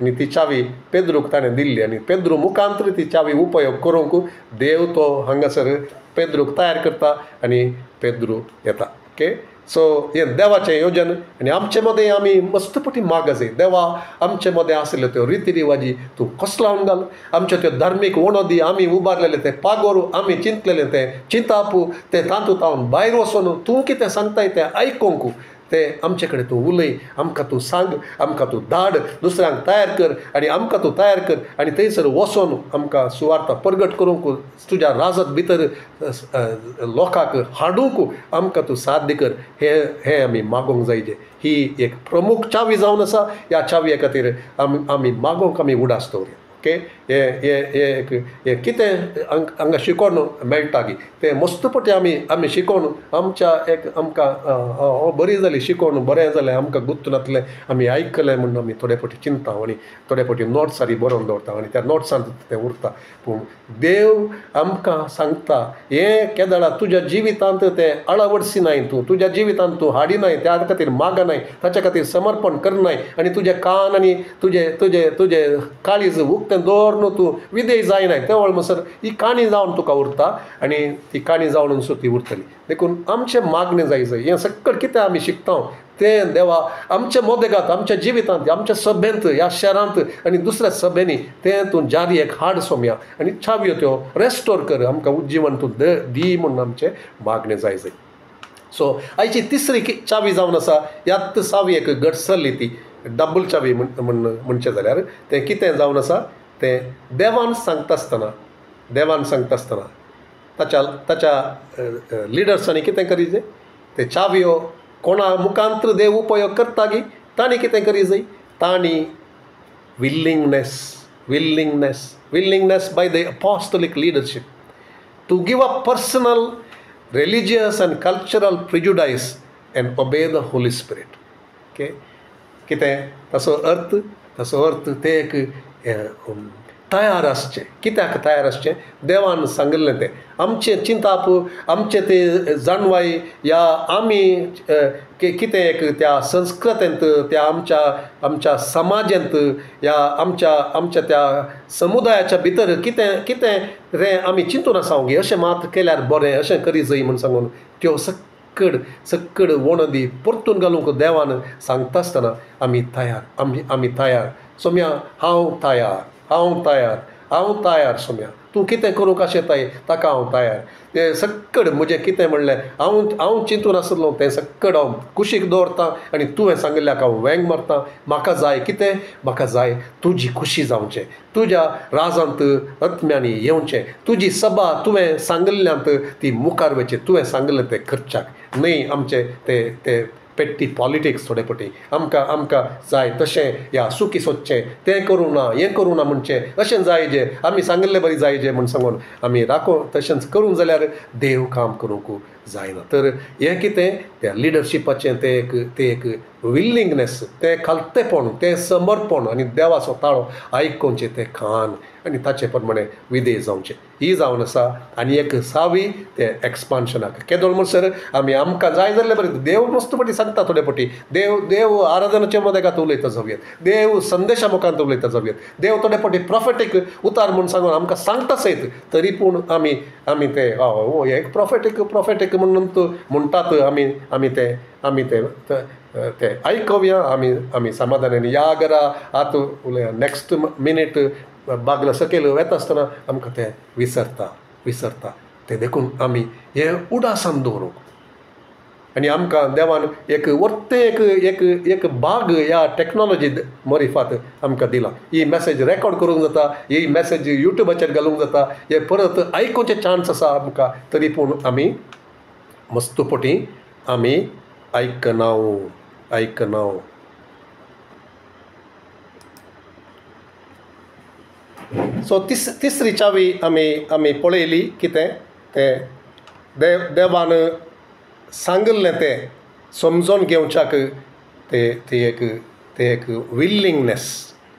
[SPEAKER 1] आनी ती 6वी पेद्रूक ताणें दिल्ली. आनी पेद्रू मुखांतर ती 6वी उपयोग करूंक देव तो हांगासर पेद्रूक तयार करता आनी पेद्रू येता. ओके. सो हें देवाचें योजन. आनी आमचे मदें आमी मस्तपटी माग जाय. देवा आमचे मदें आसल्यो त्यो रिती रिवाजी तूं कसो लावन घाल. आमच्यो त्यो धार्मीक वणदी आमी उबारलेले ते पागोर, आमी चिंतलेलें तें चिंताप, तें तातूंत भायर वचून तूं कितें सांगताय तें आयकूंक तें आमचे कडेन तूं उलय. आमकां तूं सांग, आमकां तूं धाड, दुसऱ्यांक तयार कर आनी आमकां तूं तयार कर. आनी थंयसर वचून आमकां सुवार्ता प्रगट करूंक, तुज्या राजत भितर लोकांक हाडूंक आमकां तूं साध्य कर. हें आमी मागोंक जायजें. ही एक प्रमुख 6वी जावन आसा. ह्या 6व्या खातीर आमी मागोंक आमी उडास दवरया. ओके. हे कितें हांगा शिकोवन मेळटा की तें मस्तपटी आमी शिकोवन आमच्या आमकां बरी जाली, शिकोवन बरें जालें, आमकां गुर्त नातलें, आमी आयकलें म्हणून आमी थोडे फावटी चिंता आनी थोडे फावटी नोट्स सारी बरोवन दवरता आनी त्या नोट्सांत तें उरता. पूण देव आमकां सांगता, हें केदाळा तुज्या जिवितांत तें अळवडसी नाय, तुज्या जिवितांत तूं हाडिनाय, त्या खातीर मागनाय, ताच्या खातीर समर्पण करनाय आनी तुजे कान आनी तुजे काळीज उक्तें दवरून तूं विदेय जायनाय. ते वळ म्हणसर ही काणी जावन तुका उरता आनी ती काणी जावन सुद्दां ती उरतली. देखून आमचें मागणें जाय. हें सक्कड कितें आमी शिकता तें देवा आमच्या मोदेगांत, आमच्या जिवितांत, आमच्या सभेंत, ह्या शहरांत आनी दुसऱ्या सभेनी तें तूं जारयेक हाड सोम्या. आनी 6व्यो त्यो रेस्टोर कर, आमकां उज्जीवन तूं दी म्हणून आमचें मागणें जाय. सो आयची 3री 6वी जावन आसा. ह्यात 6वी घटसरली ती डबल 6वी म्हणचें जाल्यार तें कितें जावन आसा, तें देवान सांगता आसतना ताच्या लिडर्सांनी कितें करीत, ते 6व्यो कोणा मुखांतर देव उपयोग करता गी तांणी कितें करी जाय, तांणी willingness by the apostolic leadership to give a personal religious and cultural prejudice and obey the Holy Spirit. Okay कितें ताचो अर्थ ते एक तयार आसचें. कित्याक तयार आसचें? देवान सांगिल्लें तें. आमचें चिंताप, आमचें ते जाणवाय या आमी कितें एक त्या संस्कृतेंत, त्या आमच्या समाजांत, या आमच्या त्या समुदायाच्या भितर कितें रे आमी चिंतून आसांव गे, अशें मात केल्यार बरें, अशें करी जय म्हूण सांगून त्यो सक्कड वणदी परतून घालूंक देवान सांगता आसतना आमी तयार. सोम्या हांव तयार सोम्या. तूं कितें करूंक आशेताय ताका हांव तयार. तें सक्कड म्हजें कितें म्हणलें हांव चिंतून आसलो तें सक्कड हांव कुशीक दवरतां आनी तुवें सांगिल्ल्याक हांव वेंग मारतां. म्हाका जाय कितें? म्हाका जाय तुजी खुशी जावचें, तुज्या राजांत आत्म्यांनी येवचें, तुजी सभा तुवें सांगिल्ल्यांत ती मुखार वचचें, तुवें सांगिल्लें तें करच्याक न्हय आमचें ते पेट्टी पॉलिटिक्स. थोडे पटी आमकां जाय तशें या सुखी सोदचें, तें करूं ना हें करूं ना म्हणचें, अशें जाय जे आमी सांगिल्लें बरी जाय जे म्हूण सांगून आमी राखो तशेंच करूंक जाल्यार देव काम करूंक जायना. तर हें कितें? त्या लिडरशिपाचें तें एक विलिंगनेस, तें खालतेपण, तें समर्पण आनी देवाचो ताळो आयकोवचें तें खान आनी ताचे प्रमाणे विधेय जावचें. ही जावन आसा. आनी एक 6वी तें एक्सपान्शनाक केदोळ म्हणसर आमकां जाय जाल्लें बरें. देव मस्त पटी सांगता थोडे पटी. देव आराधनाच्या मोदेगात उलयता जावयात, देव संदेशा मुखांत उलयता जावयात, देव थोडे पटी प्रॉफेटीक उतार म्हूण सांगून आमकां सांगता सयत. तरी पूण आमी ते एक प्रॉफेटीक म्हणून म्हणटात. आमी ते आयकवया, आमी समाधानान या घरा आत उलया. नेक्स्ट मिनीट बागला सकयल वेता आसतना आमकां तें विसरता. तें देखून आमी हें उडासान दवरूंक. आनी आमकां देवान एक वर्ते एक भाग ह्या टॅक्नोलॉजी मरिफात आमकां दिला. ही मॅसेज रेकॉर्ड करूंक जाता, ही मॅसेज युट्यूबाचेर घालूंक जाता, हे परत आयकोवचे चान्स आसा आमकां. तरी पूण आमी मस्तपटी आमी आयकनाव. सो तिसरी चावी आमी पळयली. कितें तें देवान सांगिल्लें तें समजोन घेवच्याक ते एक विलिंगनेस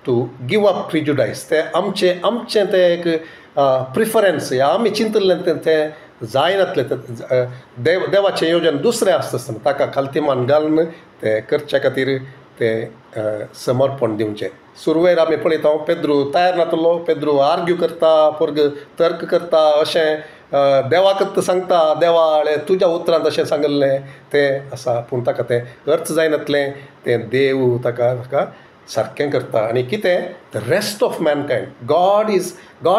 [SPEAKER 1] टू गिव अप प्रिजुडायस. तें आमचें तें एक प्रिफरन्स, आमी चिंतल्लें तें जायनातलें. देवाचें येवजन दुसरें आसता ताका खालतीमान घालून तें करचे खातीर तें समर्पण दिवचें. सुरवेर आमी पळयता पेद्रू तयार नातलो. पेद्रू आर्ग्यू करता, परग तर्क करता, अशें देवाक सांगता, देवा तुज्या उतरांत अशें सांगिल्लें तें आसा. पूण ताका तें अर्थ जायनातलें. तें देव ताका सारकें करता. आनी कितें? The rest of mankind. God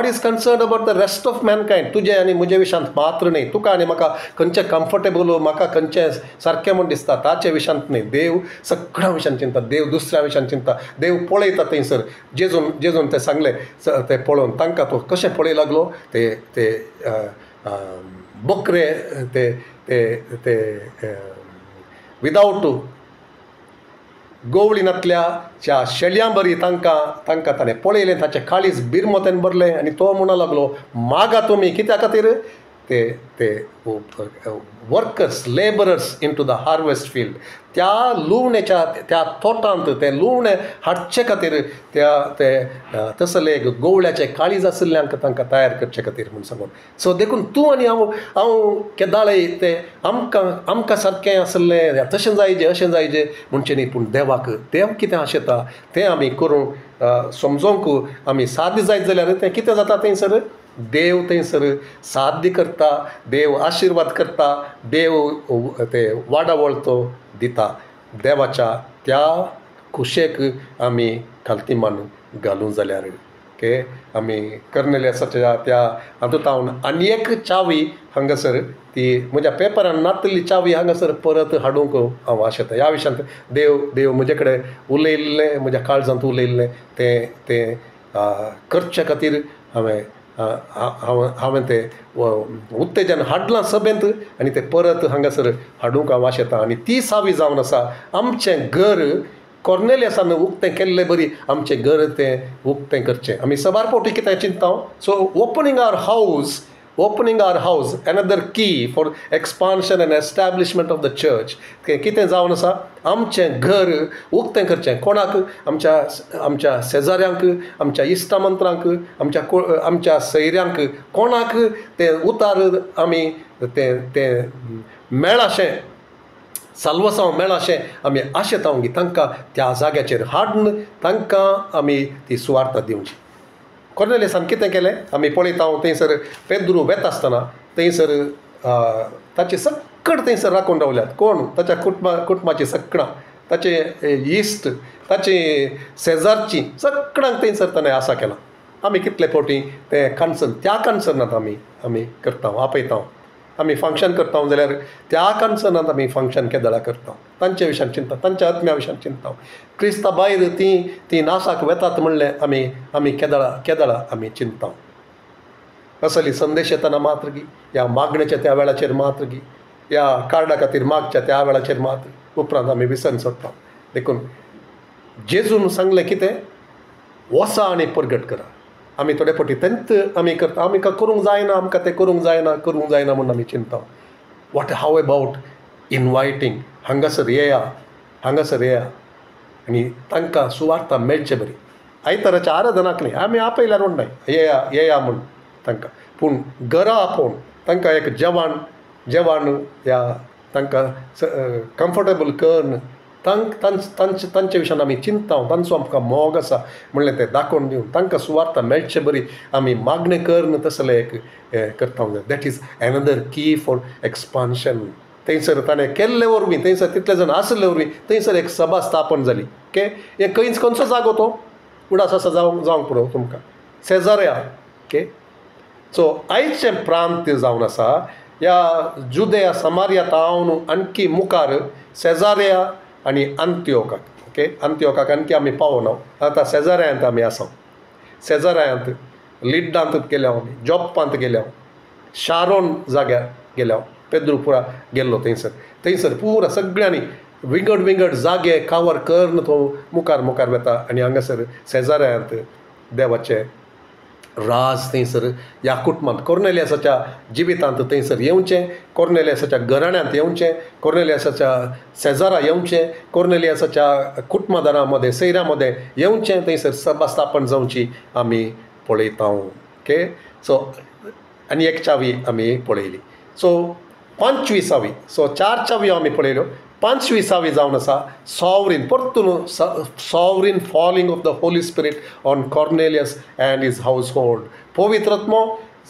[SPEAKER 1] is concern about the rest of mankind. तुजे आनी म्हजे विशांत मात्र न्ही. तुका आनी म्हाका खंयचें कम्फर्टेबल, म्हाका खंयचें सारकें म्हूण दिसता ताचे विशांत न्ही. देव सगळ्या विशयान चिंता, देव दुसऱ्या विशयान चिंता. देव पळयता थंयसर जेजून तें सांगलें तें पळोवन तांकां तो कशें पळय लागलो. ते बकरे ते विदावट गोवळीनांतल्या शेळयां बरी तांकां ताणें पळयलें. ताचें काळीज बिरमोतेन भरलें आनी तो म्हणूंक लागलो मागा तुमी कित्या खातीर? ते workers, labourers into the harvest field. त्या लुवणेच्या त्या तोटांत तें लुवणें हाडचे खातीर त्या तसले गोवळ्याचे काळीज आशिल्ल्यांक तांकां तयार करचे खातीर म्हूण सांगून. सो देखून तूं आनी हांव केदाळे तें आमकां सारकें आसलें, तशें जायजें अशें जायजें म्हणचें न्ही. पूण देव कितें आशेता तें आमी करूंक समजोंक आमी सादी जायत जाल्यार तें कितें जाता थंयसर? देव थंयसर साध्य करता, देव आशिर्वाद करता, देव ते वाडावळतो दिता. देवाच्या त्या खुशेक आमी खालतीमान घालूंक जाल्यार ओके. आमी कर्नेलियसाच्या त्या हातूंत आनी एक चावी हांगासर ती म्हज्या पेपरान नातली चावी हांगासर परत हाडूंक हांव आशेता. ह्या विशयांत देव म्हजे कडेन उलयल्लें, म्हज्या काळजांत उलयल्लें तें करचे खातीर हांवें तें उत्तेजन हाडलां सभेंत आनी तें परत हांगासर हाडूंक हांव आशेता. आनी ती सावी जावन आसा आमचें घर कॉर्नेलियसान उक्तें केल्लें बरी आमचें घर तें उक्तें करचें. आमी सबार फावटी कितें चिंता? सो ओपनिंग आवर हावस, ओपनिंग आवर हावस एनदर की for expansion end establishment of the church. कितें जावन आसा, आमचें घर उक्तें करचें कोणाक? आमच्या शेजाऱ्यांक, आमच्या इश्टामंत्रांक, आमच्या सैऱ्यांक, कोणाक तें उतार आमी तें मेळाशें साल्वसांव मेळाशें आमी आशेतांव की तांकां त्या जाग्याचेर हाडून तांकां आमी ती सुवार्थ दिवची. कॉर्नेलियसान कितें केलें आमी पळयता. थंयसर पेद्रू वेता आसतना थंयसर ताचे सक्कड थंयसर राखून रावल्यात. कोण? ताच्या कुटुंबाची सगळां, ताचे इश्ट, ताचे शेजारची सगळ्यांक थंयसर ताणें आसा केला. आमी कितले फावटी तें कन्सर्न, त्या कन्सर्नांत आमी करता, आपयता. आमी फंक्शन करता जाल्यार त्या कन्सर्नांत आमी फंक्शन केदळा करता, तांचे विशयान चिंता, तांच्या आत्म्या विशयान चिंता. क्रिस्तां भायर ती नासाक वेतात म्हणलें आमी केदळा आमी चिंता. असली संदेश येताना मात्र गी, ह्या मागणेच्या त्या वेळाचेर मात्र गी, ह्या कार्डा खातीर मागच्या त्या वेळाचेर मात्र उपरांत आमी विसरून सोडटा. देखून जेजून सांगलें कितें? वसा आनी परगट करा. आमी थोडे फावटी तेंच आमी करता. आमकां करूंक जायना, आमकां तें करूंक जायना म्हूण आमी चिंता. What how about inviting? हांगासर येया आनी तांकां सुवार्थ मेळचे बरी. आयताराच्या आराधनाक न्ही, आमी आपयल्यार म्हूण न्हय, येया म्हूण तांकां, पूण घरा आपोवन तांकां एक जेवण ह्या तांकां कम्फर्टेबल करून तांचे विशयान आमी चिंता. तांचो आमकां मोग आसा म्हणलें तें दाखोवन दिवन तांकां सुवार्थ मेळचे बरी आमी मागणें करून तसलें एक करता जाय. दॅट इज एनदर की फॉर एक्सपान्शन. थंयसर ताणें केल्ले वरवीं, थंयसर तितले जाण आसले वरवीं थंयसर एक सभा स्थापन जाली. ओके, हे खंयचो जागो तो? उडास आसा जावंक पुरो तुमकां, सेजारिया. ओके, सो आयचें प्रांत जावन आसा ह्या जुदेया समारिया तावन आणकी मुखार सेजारिया आनी अंत्योकाक. ओके, अंत्योकाक आणकी आमी पावना. आतां सेजारियांत आमी आसा. सेजारियांत लिड्डांत गेल्या, आमी जॉप्पांत गेल्या, शारोन जाग्यार गेल्या. पेद्रू पुरा गेल्लो थंयसर पुरा सगळ्यांनी विंगड जागे कावर करून तो मुखार वता. आनी हांगासर सेजारियांत देवाचें राज थंयसर ह्या कुटुंबांत कॉर्नेलियसाच्या जिवितांत थंयसर येवचें, कॉर्नेलियसाच्या घराण्यांत येवचें, कॉर्नेलियसाच्या शेजारा येवचें, कॉर्नेलियसाच्या कुटुंबदारां मदें सैऱ्यां मदें येवचें, थंयसर सभा स्थापन जावची आमी पळयता. ओके, सो आनी एक चावी आमी पळयली. सो 25वी, सो 4 चावयो आमी पळयल्यो. 25वी जावन आसा सॉवरीन, परतून sovereign falling of the Holy Spirit on Cornelius and his household. पवित्रत्मो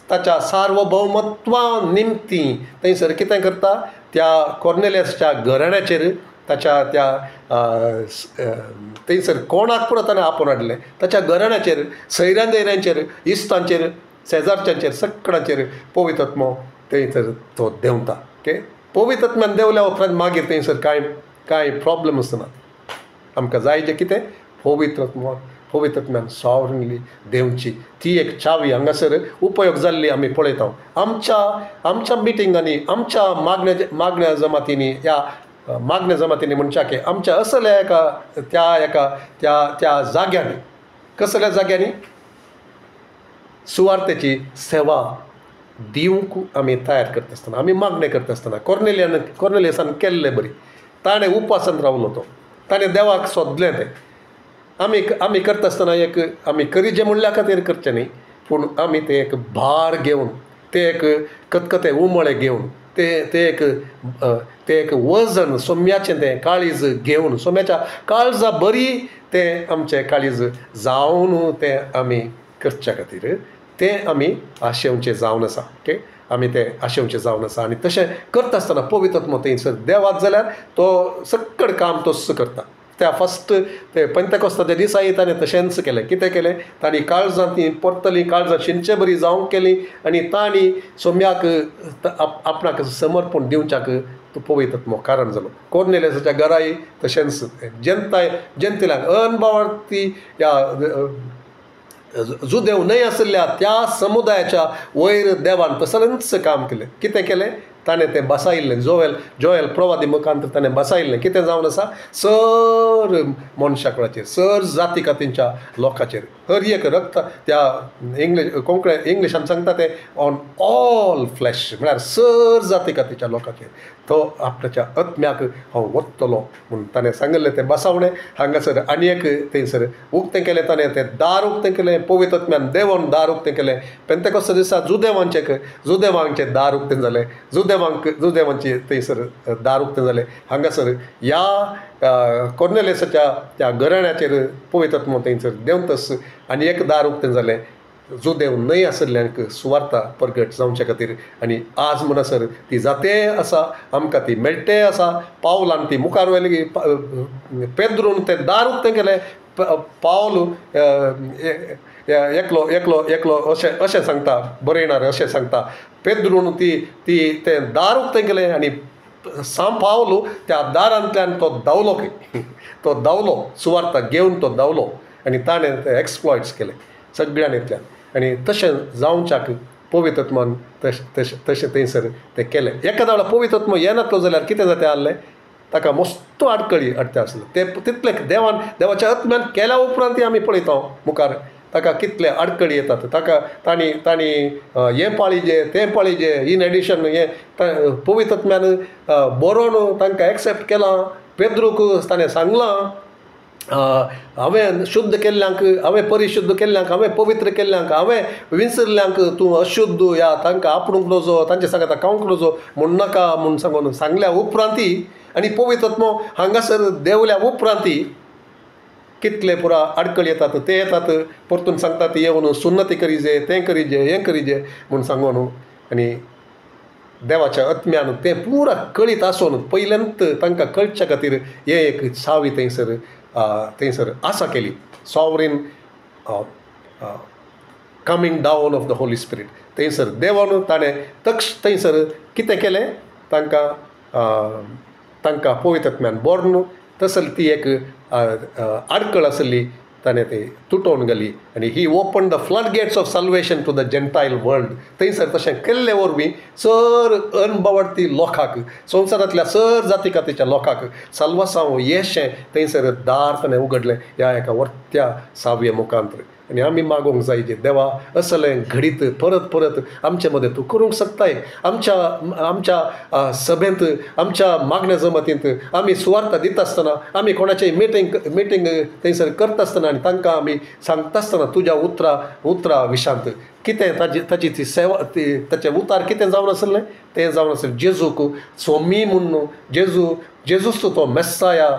[SPEAKER 1] ताच्या सार्वभौमत्वा निमती थंयसर कितें करता? त्या कॉर्नेलियसच्या घराण्याचेर, ताच्या त्या थंयसर कोणाक पुरो ताणें आपोवन हाडलें, ताच्या घराण्याचेर, सैऱ्यांचेर, इश्टांचेर, शेजारच्यांचेर, सगळ्यांचेर पवित्रत्मो थंयसर तो देंवता. ओके, पवित्रत्म्यान देवल्या उपरांत मागीर थंयसर कांय प्रॉब्लम आसना. आमकां जाय जें कितें? पवित्रत्म्यान सॉवरनली देंवची. ती एक चावी हांगासर उपयोग जाल्ली आमी पळयता. आमच्या मिटिंगांनी, आमच्या मागण्या जमातींनी, ह्या मागण्या जमातींनी म्हणच्याक आमच्या असल्या त्या जाग्यांनी, कसल्या जाग्यांनी सुवार्थेची सेवा दिवंक आमी तयार करता आसतना, आमी मागणें करता आसतना कॉर्नेलियसान केल्लें बरी. ताणें उपासान रावलो तो, ताणें देवाक सोदलें तें. आमी करता आसतना आमी करिजे म्हणल्या खातीर करचें न्ही, पूण आमी तें एक भार घेवन, तें एक खतखतें उमळे घेवन, तें एक वजन, सोम्याचें तें काळीज घेवन, सोम्याच्या काळजा बरी तें आमचें काळीज जावन तें आमी करच्या खातीर तें आमी आशेवचें जावन आसा. ओके, आमी तें आशेवचें जावन आसा. आनी तशें करता आसतना पवित्रत्म थंयसर देवाक जाल्यार तो सक्कड काम तोच करता. त्या फस्ट ते पेंतेकोस्ताच्या दिसांनी ताणें तशेंच केलें. कितें केलें? तांणी काळजां ती परतलीं काळजां शिंचे बरी जावंक केलीं आनी तांणी सोम्याक आपणाक समर्पण दिवच्याक तो पवित्रत्म कारण जालो. कॉर्नेलियसाच्या घराय तशेंच जेंतिल्यांक अनबावर्थी ह्या जुदेव न्हय आसल्या त्या समुदायाच्या वयर देवान तसलेंच काम केलें. कितें केलें? ताणें तें बसायिल्लें जोएल प्रवादी मुखांतर ताणें बसायिल्लें कितें जावन आसा सर मनशा कुळाचेर सर जाती खातीरच्या लोकांचेर हर एक रक्त त्या इंग्लिशान सांगता तें ऑन ऑल फ्लॅश म्हळ्यार सर जाती खातीरच्या लोकांचेर तो आपल्याच्या आत्म्याक हांव वत्तलो म्हूण ताणें सांगिल्लें तें बसावणें हांगासर आनी एक थंयसर उक्तें केलें ताणें तें दार उक्तें केलें पवित्र आत्म्यान देवान दार उक्तें केलें पेंतेकोस्त दिसा जुदेवांचें दार उक्तें जालें जुदेवांची थंयसर दार उक्तें जालें हांगासर ह्या कॉर्नेलियसाच्या त्या घराण्याचेर पवित्र आत्मो थंयसर देंवतस आनी एक दार उक्तें जालें जुदेव न्हय आशिल्ल्यांक सुवार्ता परगट जावचे खातीर आनी आज म्हणसर ती जाते आसा आमकां ती मेळटे आसा पावलान ती मुखार व्हेली पेद्रून तें दार उक्तें केलें पावल एकलो अशें सांगता बरयणार अशें सांगता पेद्रून तें दार उक्तें केलें आनी पावल त्या दारांतल्यान तो दावलो सुवार्ता घेवन तो दावलो आनी ताणें ते एक्सप्लॉयट्स केले सगळ्यांनींतल्यान आनी तशें जावच्याक पवित्र आत्मान तशें थंयसर तें केलें एका वेळा पवित्र आत्मा येनासलो जाल्यार कितें जाता आसलें ताका मस्तो आडकळी हाडटा आसलें तें तितलें देवाच्या आत्म्यान केल्या उपरांत आमी पळयता मुखार ताका कितले आडकळी येतात ताका तांणी हें पाळिजे तें पाळिजे इन एडिशन हें पवित्र आत्म्यान बरोवन तांकां एक्सेप्ट केलां पेद्रूक ताणें सांगलां हांवें शुद्ध केल्ल्यांक हांवें परिशुद्ध केल्ल्यांक हांवें पवित्र केल्ल्यांक हांवें विसरल्यांक तूं अशुद्ध या तांकां आपणूक नजो तांचे सांगात कावंक नजो म्हूण नाका म्हूण सांगून सांगल्या उपरांती आनी पवित्र आत्मो हांगासर देवल्या उपरांती कितले पुरा आडकळी येतात ते येतात परतून सांगतात येवन सुन्नती करीजे तें करीजे हें करीजे म्हूण सांगून आनी देवाच्या आत्म्यान तें पुरा कळीत आसून पयल्यांत तांकां कळच्या खातीर हें एक सावी थंयसर आसा केली sovereign coming down of the Holy Spirit थंयसर देवान ताणें थंयसर कितें केलें तांकां पवित्र आत्म्यान बोर्ण तसली ती एक आडकळ आसली ताणें ती तुटोवन गेली आनी he open the flood gates of salvation to the Gentile world थंयसर तशें केल्ले वरवीं सर अनबवडती लोकांक संवसारांतल्या सर जाती खातीरच्या लोकांक साल्वासांव येशें थंयसर दार ताणें उगडलें ह्या एका वर्त्या सावये मुखांतर आनी आमी मागोवंक जाय जे देवा असलें घडीत परत आमचे मदें तूं करूंक शकताय आमच्या सभेंत आमच्या मागण्या जमतींत आमी सुवार्ता दिता आसतना आमी कोणाचेय मिटींग थंयसर करता आसतना आनी तांकां आमी सांगता आसतना तुज्या उतरा विशांत कितें ताची ती सेवा ताचें उतार कितें जावन आसलें तें जावन आसलें जेजूक सोमी म्हूण जेजूस तो मेस्साया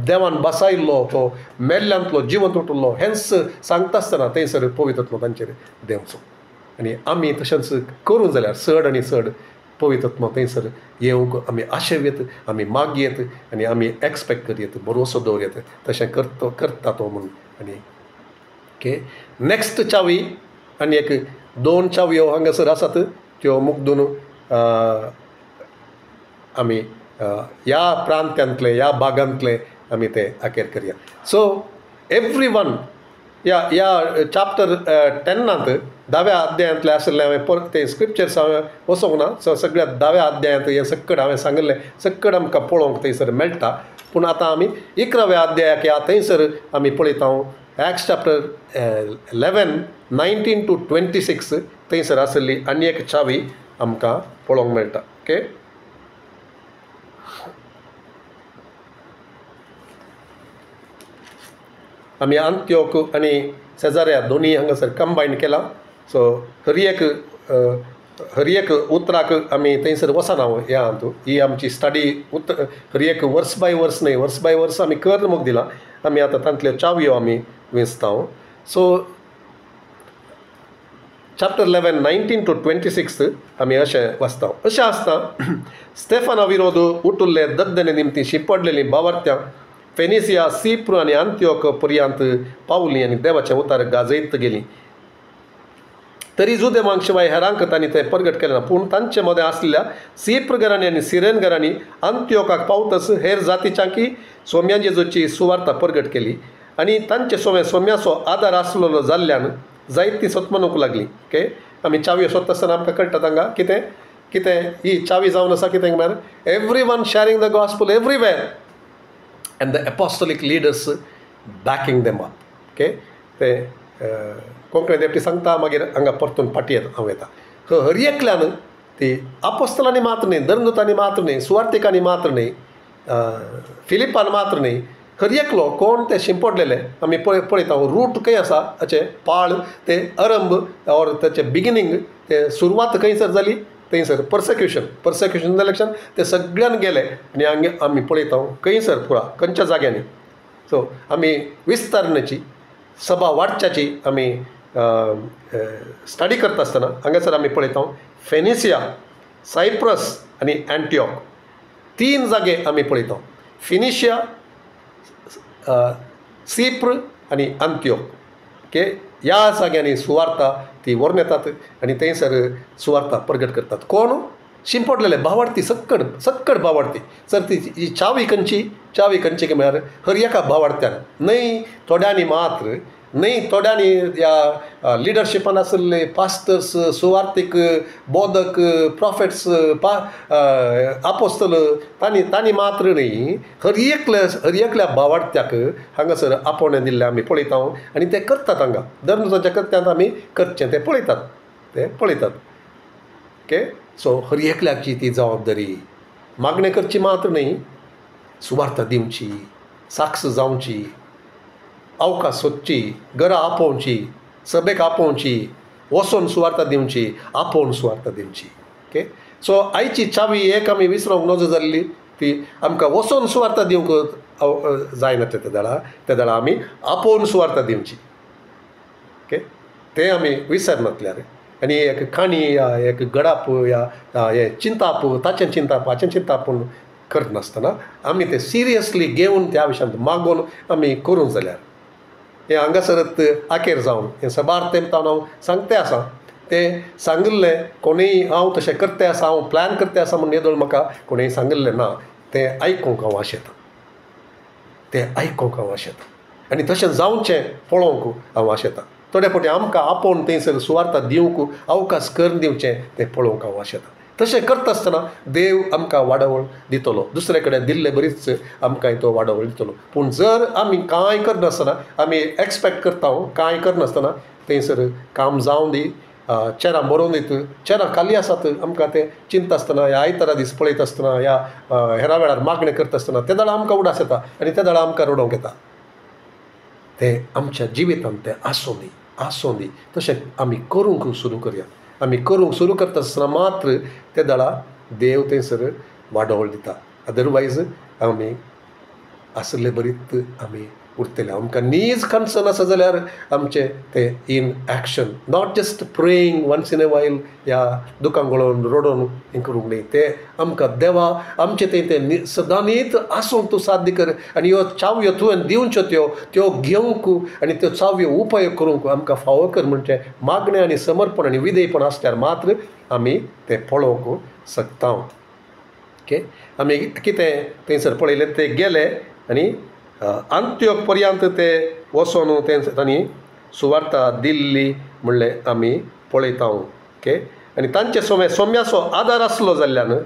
[SPEAKER 1] देवान बसायल्लो तो मेल्ल्यांतलो जिवंत उठिल्लो हेंच सांगता आसतना थंयसर पवित्र आत्मा तांचेर देंवचो आनी आमी तशेंच करूं जाल्यार चड आनी चड पवित्र आत्मा थंयसर येवंक आमी आशेवेत आमी मागयेत आनी आमी एक्सपेक्ट करयेत भरवोसो दवरयेत तशें करता तो म्हूण आनी ओके नेक्स्ट चावी आनी एक 2 चावयो हांगासर आसात त्यो मुग्दून आमी ह्या प्रांत्यांतले ह्या भागांतले आमी ते आखेर करया सो एवरी वन ह्या चॅप्टर 10 10व्या अध्यायांतले आशिल्ले हांवें परत ते स्क्रिप्चर्स हांवें वचोंक ना सो सगळ्या 10व्या अध्यायांत हें सकट हांवें सांगिल्लें सकट आमकां पळोवंक थंयसर मेळटा पूण आतां आमी 11व्या अध्यायाक या थंयसर आमी पळयता एक्ट्स चॅप्टर 11 19 to 26 थंयसर आशिल्ली आनी एक चावी आमकां पळोवंक मेळटा ओके आमी अंत्योक आनी सेजारिया दोनी हांगासर कंबायन केला सो हर एक उतराक आमी थंयसर वचना ह्या हातूंत ही आमची स्टडी हर एक वर्स बाय वर्स न्हय वर्स बाय वर्स आमी कर मोग दिला आमी आतां तांतल्यो चावयो आमी वेंचता सो चॅप्टर 11 19 to 26 आमी अशें वाचता अशें आसता स्टेफाना विरोध उठुल्ले दद्दने निमती शिंपडलेलीं बावार्थ्यां फेनिसिया सिप्र आनी अंत्योक पर्यंत पावलीं आनी देवाचें उतार गाजयत गेलीं तरी जुदेवांक शिवाय हेरांक तांणी तें परगट केलें ना पूण तांचे मदें आसलेल्या सिप्र घरांनी आनी सिरेन घरांनी अंत्योकाक पावतस हेर जातीच्यांकी सोम्या जेजूची सुवार्ता परगट केली आनी तांचे सोम्याचो आदार आसलेलो जाल्ल्यान जायतीं सतमनूंक लागलीं ओके आमी चावयो सोदता आसतना आमकां कळटा तांकां कितें कितें ही चावी जावन आसा कितें म्हळ्यार everyone sharing the gospel everywhere and the apostolic leaders backing them up. Okay, ते कोंकणी देवटी सांगता मागीर हांगा परतून फाटी हांव येता. हर एकल्यान ती आपोस्तलांनी मात्र न्ही, धर्मदुतांनी मात्र न्ही, सुवार्तिकांनी मात्र न्ही, फिलिपान मात्र न्ही, हर एकलो कोण ते शिंपडलेले आमी पळयता. रूट खंय आसा हाचे पाळ ते अरंभ और ताचे बिगिनींग ते सुरवात खंयसर जाली थंयसर पर्सेक्युशन जाल्याच्यान ते सगळ्यान गेले आनी हांगा आमी पळयता खंयसर पुरा खंयच्या जाग्यांनी. सो आमी विस्तारण्याची सभा वाडच्याची आमी स्टडी करता आसतना हांगासर आमी पळयता फेनिसिया, सायप्रस आनी एंटिओक 3 जागे आमी पळयता. फिनिशिया, सिप्र आनी अंत्योक. ओके, ह्या जाग्यांनी सुवार्ता ती व्हरून येतात आनी थंयसर सुवार्ता प्रगट करतात. कोण शिंपडलेले भावार्थी, सक्कड भावार्थी. सर ती चावी खंयची म्हळ्यार हर एका भावार्थ्यान, न्हय थोड्यांनी मात्र, न्हय थोड्यांनी ह्या लिडरशिपान आसले पास्टर्स, सुवार्थीक, बोधक, प्रॉफेट्स, आपोस्तल तांणी मात्र न्ही, हर एकल्या भावार्थ्याक हांगासर आपोवणें दिल्लें आमी पळयता आनी ते करतात. हांगा धर्मदुतांच्या कर्त्यांत आमी करचें ते पळयतात. ओके, सो हर एकल्याची ती जबाबदारी मागणें करची मात्र न्ही, सुवार्ता दिवची, साक्ष जावची, अवकाश सोदची, घरां आपोवची, सभेक आपोवची, वचून सुवार्ता दिवची, आपोवन सुवार्ता दिवची. ओके, सो आयची चावी एक आमी विसरूंक नजो जाल्ली ती आमकां वचून सुवार्ता दिवंक जायना. त्या दाळा आमी आपोवन सुवार्ता दिवची. ओके, ते आमी विसरनातल्यार आनी एक खाणी या एक गडाप या हे चिंताप ताचें चिंताप हाचें चिंताप पूण करनासतना आमी ते सिरियसली घेवन त्या विशयान मागून आमी करूंक जाल्यार हें हांगासरत आखेर जावन हें सबार तेंपान हांव सांगतें आसा. तें सांगिल्लें कोणीय हांव तशें करतें आसा, हांव प्लॅन करतें आसा म्हूण येदोळ म्हाका कोणेंय सांगिल्लें ना. तें आयकूंक हांव आशेतां आनी तशें जावचें पळोवंक हांव आशेतां. थोडे फावटी आमकां आपोवन थंयसर सुवार्ता दिवंक अवकाश करून दिवचें तें पळोवंक हांव आशेतां. तशें करता आसतना देव आमकां वाडवळ दितलो, दुसरे कडेन दिल्ले बरीच आमकां तो वाडवळ दितलो. पूण जर आमी कांय करनासतना आमी एक्सपेक्ट करता कांय करनासतना थंयसर काम जावं दी, चेरां बरोवन दीत, चेरां खाली आसात आमकां तें चिंता आसतना ह्या आयतारा दीस पळयता आसतना ह्या हेरा वेळार मागणें करता आसतना त्या दाळा आमकां उडास येता आनी त्या दाळा आमकां रडोवंक येता. तें आमच्या जिवितांत तें आसूं दी तशें आमी करूंक सुरू करया. आमी करूंक सुरू करता आसतना मात्र त्या दाळा देव थंयसर वाडोवळ दिता. अदरवायज आमी आसले बरीत आमी उरतले. आमकां नीज कन्सर्न आसा जाल्यार आमचें तें in action, not just praying once in a while ह्या दुखां गळोवन रडोवन हें करूंक न्ही. तें आमकां देवा आमचें तें सदां न्हीत आसूंक तूं साध्य कर आनी ह्यो चावयो तुवें दिवच्यो त्यो घेवंक आनी त्यो चावयो उपयोग करूंक आमकां फावो कर म्हणचें मागणें आनी समर्पण आनी विधेयपण आसल्यार मात्र आमी तें पळोवंक शकता. ओके, आमी कितें थंयसर पळयलें तें गेले आनी अंत्योक पर्यंत ते वचोन तांणी सुवार्ता दिल्ली म्हणलें आमी पळयता. ओके, आनी तांचे सोम्याचो आदार आसलो जाल्ल्यान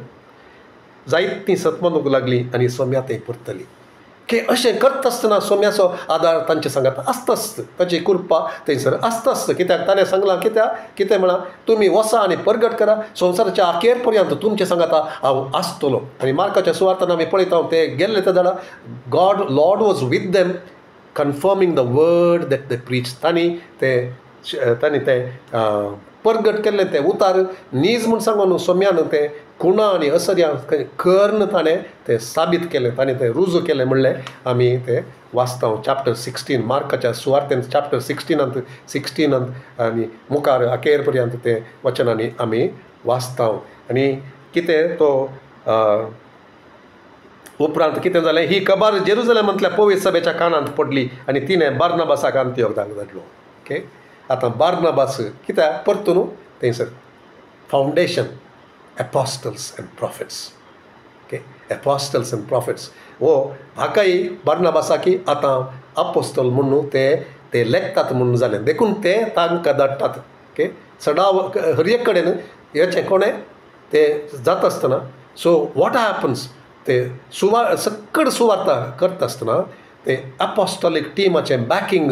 [SPEAKER 1] जायतीं सतमनूंक लागलीं आनी सोम्या थंय परतली. की अशें करता आसतना सोम्याचो आदार तांचे सांगात आसता, ताची कृपा थंयसर आसता. कित्याक ताणें सांगलां कितें म्हणा, तुमी वचा आनी प्रगट करा, संवसाराच्या अखेर पर्यंत तुमचे सांगाता हांव आसतलो. आनी मार्काच्या सुवार्थान आमी पळयता ते गेल्ले त्या दाडा Lord was with them confirming the word that they preach. तांणी ते प्रगट केल्लें तें उतार नीज म्हूण सांगून सोम्यान तें खुणां आनी असर्यां कर्ण ताणें तें साबीत केलें, ताणें तें रुजू केलें म्हणलें आमी तें वाचता. चॅप्टर 16 मार्काच्या सुवार्थेंत चॅप्टर 16 आनी मुखार अखेर पर्यंत तें वचनांनी आमी वाचता. आनी कितें तो उपरांत कितें जालें, ही खबर जेरुसलेमांतल्या पवित्र सभेच्या कानांत पडली आनी तिणें बार्नबासाक अंत्योक धाडलो. ओके, आतां बार्नबास कित्याक परतून थंयसर foundation apostles and prophets. Okay, apostles and prophets वो हाकाय बार्नबासाकी आतां अपोस्टल म्हणून ते लेखतात म्हणून जालें देखून ते तांकां धाडटात. ओके, सडाव हर एक कडेन हेचें कोणें ते जात असतना सो वॉट हॅपन्स ते सक्कड सुवार्ता करता असतना ते अपॉस्टॉलिक टिमाचें बॅकिंग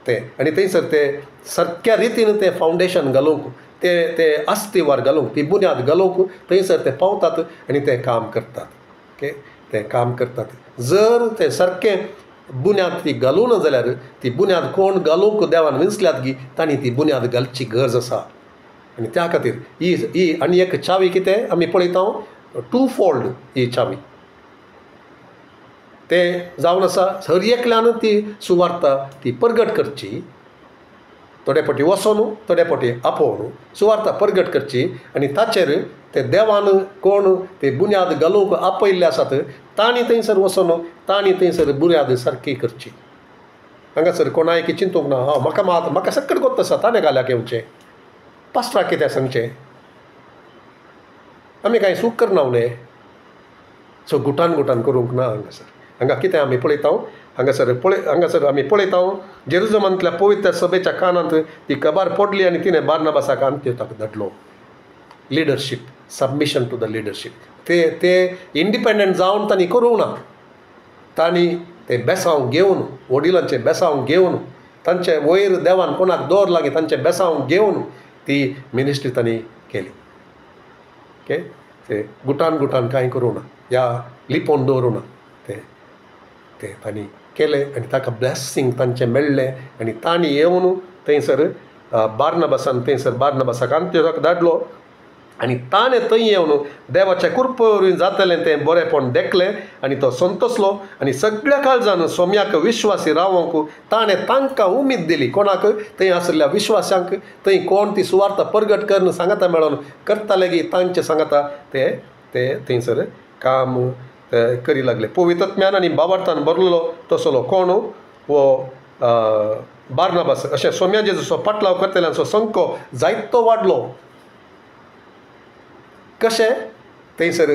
[SPEAKER 1] ते आनी थंयसर ते सारक्या रितीन ते फावंडेशन घालूंक ते अस्तिवार घालूंक ती बुन्याद घालूंक थंयसर ते पावतात आनी ते काम करतात. ओके, ते काम करतात. जर ते सारकें बुन्याद ती घालूं ना जाल्यार ती बुन्याद कोण घालूंक देवान विंचल्यात गी तांणी ती बुन्याद घालची गरज आसा. आनी त्या खातीर ही आनी एक चावी कितें आमी पळयता 2 फोल्ड ही चावी ते जावन आसा. हर एकल्यान ती सुवार्ता ती परगट करची, थोडे फावटी वचोन थोडे फावटी आपोवन सुवार्ता परगट करची आनी ताचेर ते देवान कोण ते बुन्याद घालूंक आपयल्ले आसात तांणी थंयसर वचोन तांणी थंयसर बुन्याद सारकी करची. हांगासर कोणाय चिंतूंक ना म्हाका सक्कड कोत्ता आसा ताणें घाल्याक येवचें, पास्टराक कितें सांगचें, आमी कांय सूख करना उलय. सो गुटान करूंक ना. हांगा कितें आमी पळयता हांगासर आमी पळयता जेरुसलेमांतल्या पवित्र सभेच्या कानांत ती खबर पडली आनी तिणें बार्नबासाक अंत्योखाक धाडलो. Leadership, submission to the leadership. ते इंडिपेंडंट जावन तांणी करूंक ना. तांणी ते बेसांव घेवन वडिलांचे बेसांव घेवन तांचे वयर देवान कोणाक दवरला गी तांचे बेसांव घेवन ती मिनिस्ट्री तांणी केली. ओके, ते गुटान कांय करूं ना, या लिपोवन दवरूं ना. ते तांणी केलें आनी ताका ब्लेसिंग तांचें मेळ्ळें आनी तांणी येवन थंयसर बार्नबासाक अंत्योखाक धाडलो आनी ताणें थंय येवन देवाच्या कृपे वरवीं जातलें तें बरेंपण देखलें आनी तो संतोसलो आनी सगळ्या काळजान सोम्याक विश्वासी रावोंक ताणें तांकां उमेद दिली. कोणाक? थंय आशिल्ल्या विश्वासांक. थंय कोण ती सुवार्ता परगट करन सांगता मेळोन करताले गी तांचे सांगता ते थंयसर काम करी लागले. पवित्रत्म्यान आनी भावार्थान बरलो तसलो कोण वो बार्नबास अशें सोम्या जेजूचो पाटलाव करतल्यांचो संख्यो जायतो वाडलो. कशें? थंयसर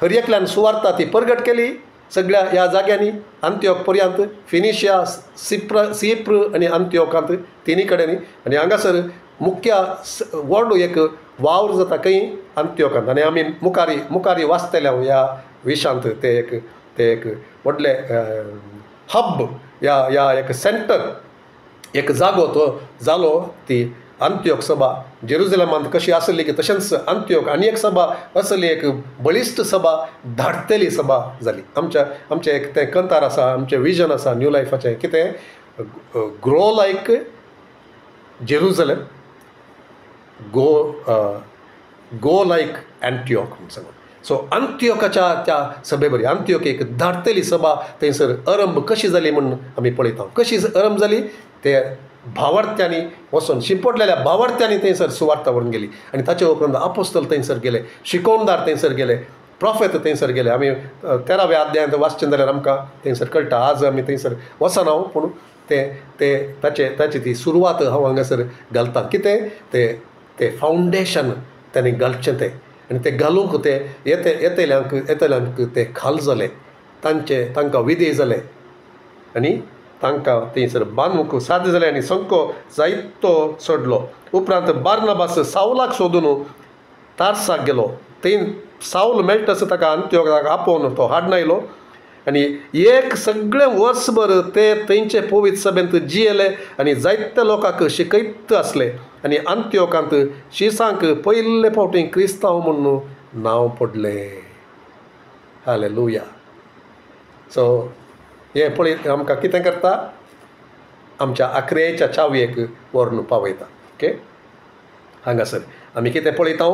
[SPEAKER 1] हर एकल्यान सुवार्ता ती परगट केली सगळ्या ह्या जाग्यांनी, अंत्योक पर्यंत, फिनिशिया, सिप्र आनी अंत्योकांत तिनी कडेनी. आनी हांगासर मुख्य व्हड एक वावर जाता खंय अंत्योकांत. आनी आमी मुखारी वाचतल्या ह्या विशांत ते एक व्हडले हब या एक सेंटर एक जागो तो जालो. ती अंत्योक सभा जेरुसलेमांत कशी आसली की तशेंच अंत्योक आनी एक सभा असली एक बळिश्ट सभा धाडतेली सभा जाली. आमचें एक तें कंतार आसा, आमचें विजन आसा न्यू लायफाचें कितें ग्रो लायक जेरुसलेम, गो लायक एंटियोक म्हणून सांगून. सो अंत्योकाच्या त्या सभे बरी अंत्योक एक धाडतेली सभा थंयसर आरंभ कशी जाली म्हणून आमी पळयता. कशी आरंभ जाली? ते भावार्थ्यांनी वचून शिंपडलेल्या भावार्थ्यांनी थंयसर सुवार्ता व्हरून गेली आनी ताचे उपरांत आपोस्तल थंयसर गेले, शिकोवणदार थंयसर गेले, प्रॉफेट थंयसर गेले. आमी 13व्या अध्यायांत वाचचें जाल्यार आमकां थंयसर कळटा. आज आमी थंयसर वचना हांव, पूण ताची ती सुरवात हांव हांगासर घालता. कितें ते फावंडेशन ताणें घालचें तें आनी ते घालूंक ते येतल्यांक ते खाल जाले, तांकां विधेय जाले आनी तांकां थंयसर बांदूंक साध्य जालें आनी संख्यो जायतो चडलो. उपरांत बार्नबास सावलाक सोदून तार्साक गेलो. थंय सावल मेळटस ताका अंत्योखाक आपोवन तो हाडून आयलो आनी एक सगळें वर्सभर ते थंयचे पवित्र सभेंत जियेले आनी जायत्या लोकांक शिकयत आसले आनी अंत्योखांत शिसांक पयले फावटी क्रिस्तांव म्हणून नांव पडलें. हालेलुया. सो हें पळय आमकां कितें करता? आमच्या आख्रेच्या चावयेक व्हरून पावयता. ओके, हांगासर आमी कितें पळयता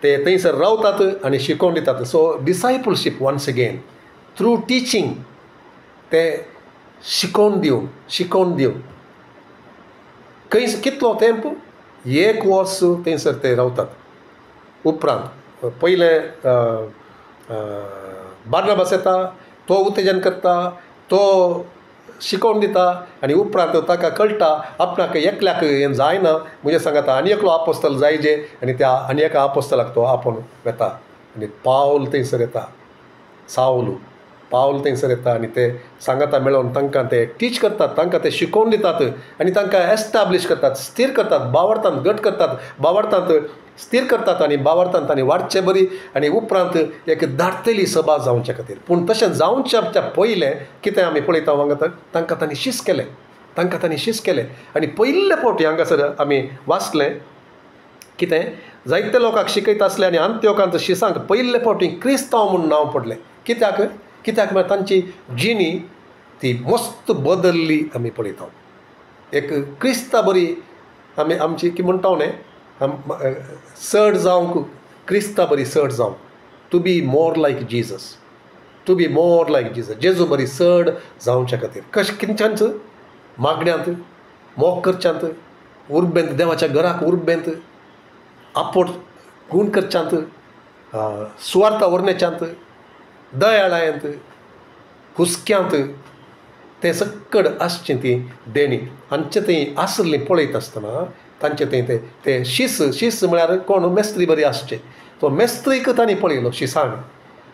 [SPEAKER 1] ते थंयसर रावतात आनी शिकोवन दितात. So discipleship once again through teaching ते शिकोवन दिवन खंय कितलो तेंप? 1 वर्स थंयसर ते रावतात. उपरांत पयलें बार्नबास येता, तो उत्तेजन करता, तो शिकोवन दिता आनी उपरांत ताका कळटा आपणाक एकल्याक हें जायना, म्हणजे सांगता आनी एकलो आपोस्तल जायजे आनी त्या आनी एका आपोस्तलाक तो आपोवन वेता आनी पावल थंयसर येता. सावल पावल थंयसर येता आनी ते सांगाता मेळोन तांकां ते टीच करतात, तांकां ते शिकोवन दितात आनी तांकां एस्टाब्लीश करतात, स्थिर करतात, भावार्थांत घट करतात, भावार्थांत स्थिर करतात आनी भावार्थांत तांणी वाडचे बरी आनी उपरांत एक धाडटली सभा जावचे खातीर. पूण तशें जावच्या पयलें कितें आमी पळयता हांगा तांकां तांणी शिस्त केलें, तांकां तांणी शिस्त केलें. आनी पयले फावटी हांगासर आमी वाचलें कितें जायते लोकांक शिकयता आसले आनी अंत्योखांत शिसांक पयले फावटी क्रिस्तांव म्हूण नांव पडलें. कित्याक म्हळ्यार तांची जिणी ती मस्त बदल्ली आमी पळयता. एक क्रिस्तां बरी आमची कितें म्हणटा न्ही चड जावंक क्रिस्तां बरी चड जावंक, to be more like Jesus, to be more like Jesus, जेजू बरी चड जावचे खातीर कशें कितेंच्याच मागण्यांत मोग करच्यांत, उर्बेंत देवाच्या घराक उर्बेंत आपोट गूण करच्यांत, सुवार्ता वर्णेच्यांत, दयाळायेंत, हुस्क्यांत तें सकड आसचें ती देणी हांचे थंय आसली पळयत आसतना तांचे थंय ते शिस म्हळ्यार कोण मेस्त्री बरी आसचे. तो मेस्त्रीक तांणी पळयलो शिसांनी,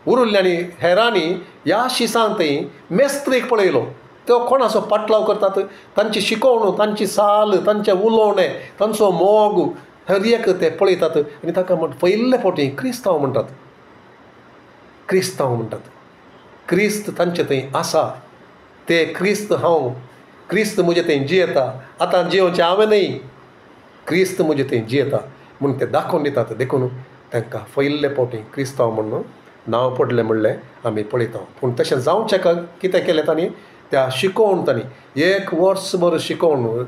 [SPEAKER 1] उरिल्ल्यांनी हेरांनी ह्या शिसांक थंय मेस्त्रीक पळयलो. तो कोणाचो पाटलाव करतात, तांची शिकवण, तांची साल, तांचें उलोवणें, तांचो मोग हर एक ते पळयतात आनी ताका पयले फावटी क्रिस्तांव म्हणटात. क्रिस्तांव म्हणटात. क्रिस्त तांचे थंय आसा. ते क्रिस्त हांव, क्रिस्त म्हजे थंय जियेता, आतां जियोवचें हांवें न्ही, क्रिस्त म्हजे थंय जियेता म्हूण ते दाखोवन दितात. देखून तांकां पयले फावटी क्रिस्तांव म्हणून नांव पडलें म्हणलें आमी पळयता. पूण तशें जावचें कितें केलें तांणी, त्या शिकोवन तांणी 1 वर्सभर शिकोवन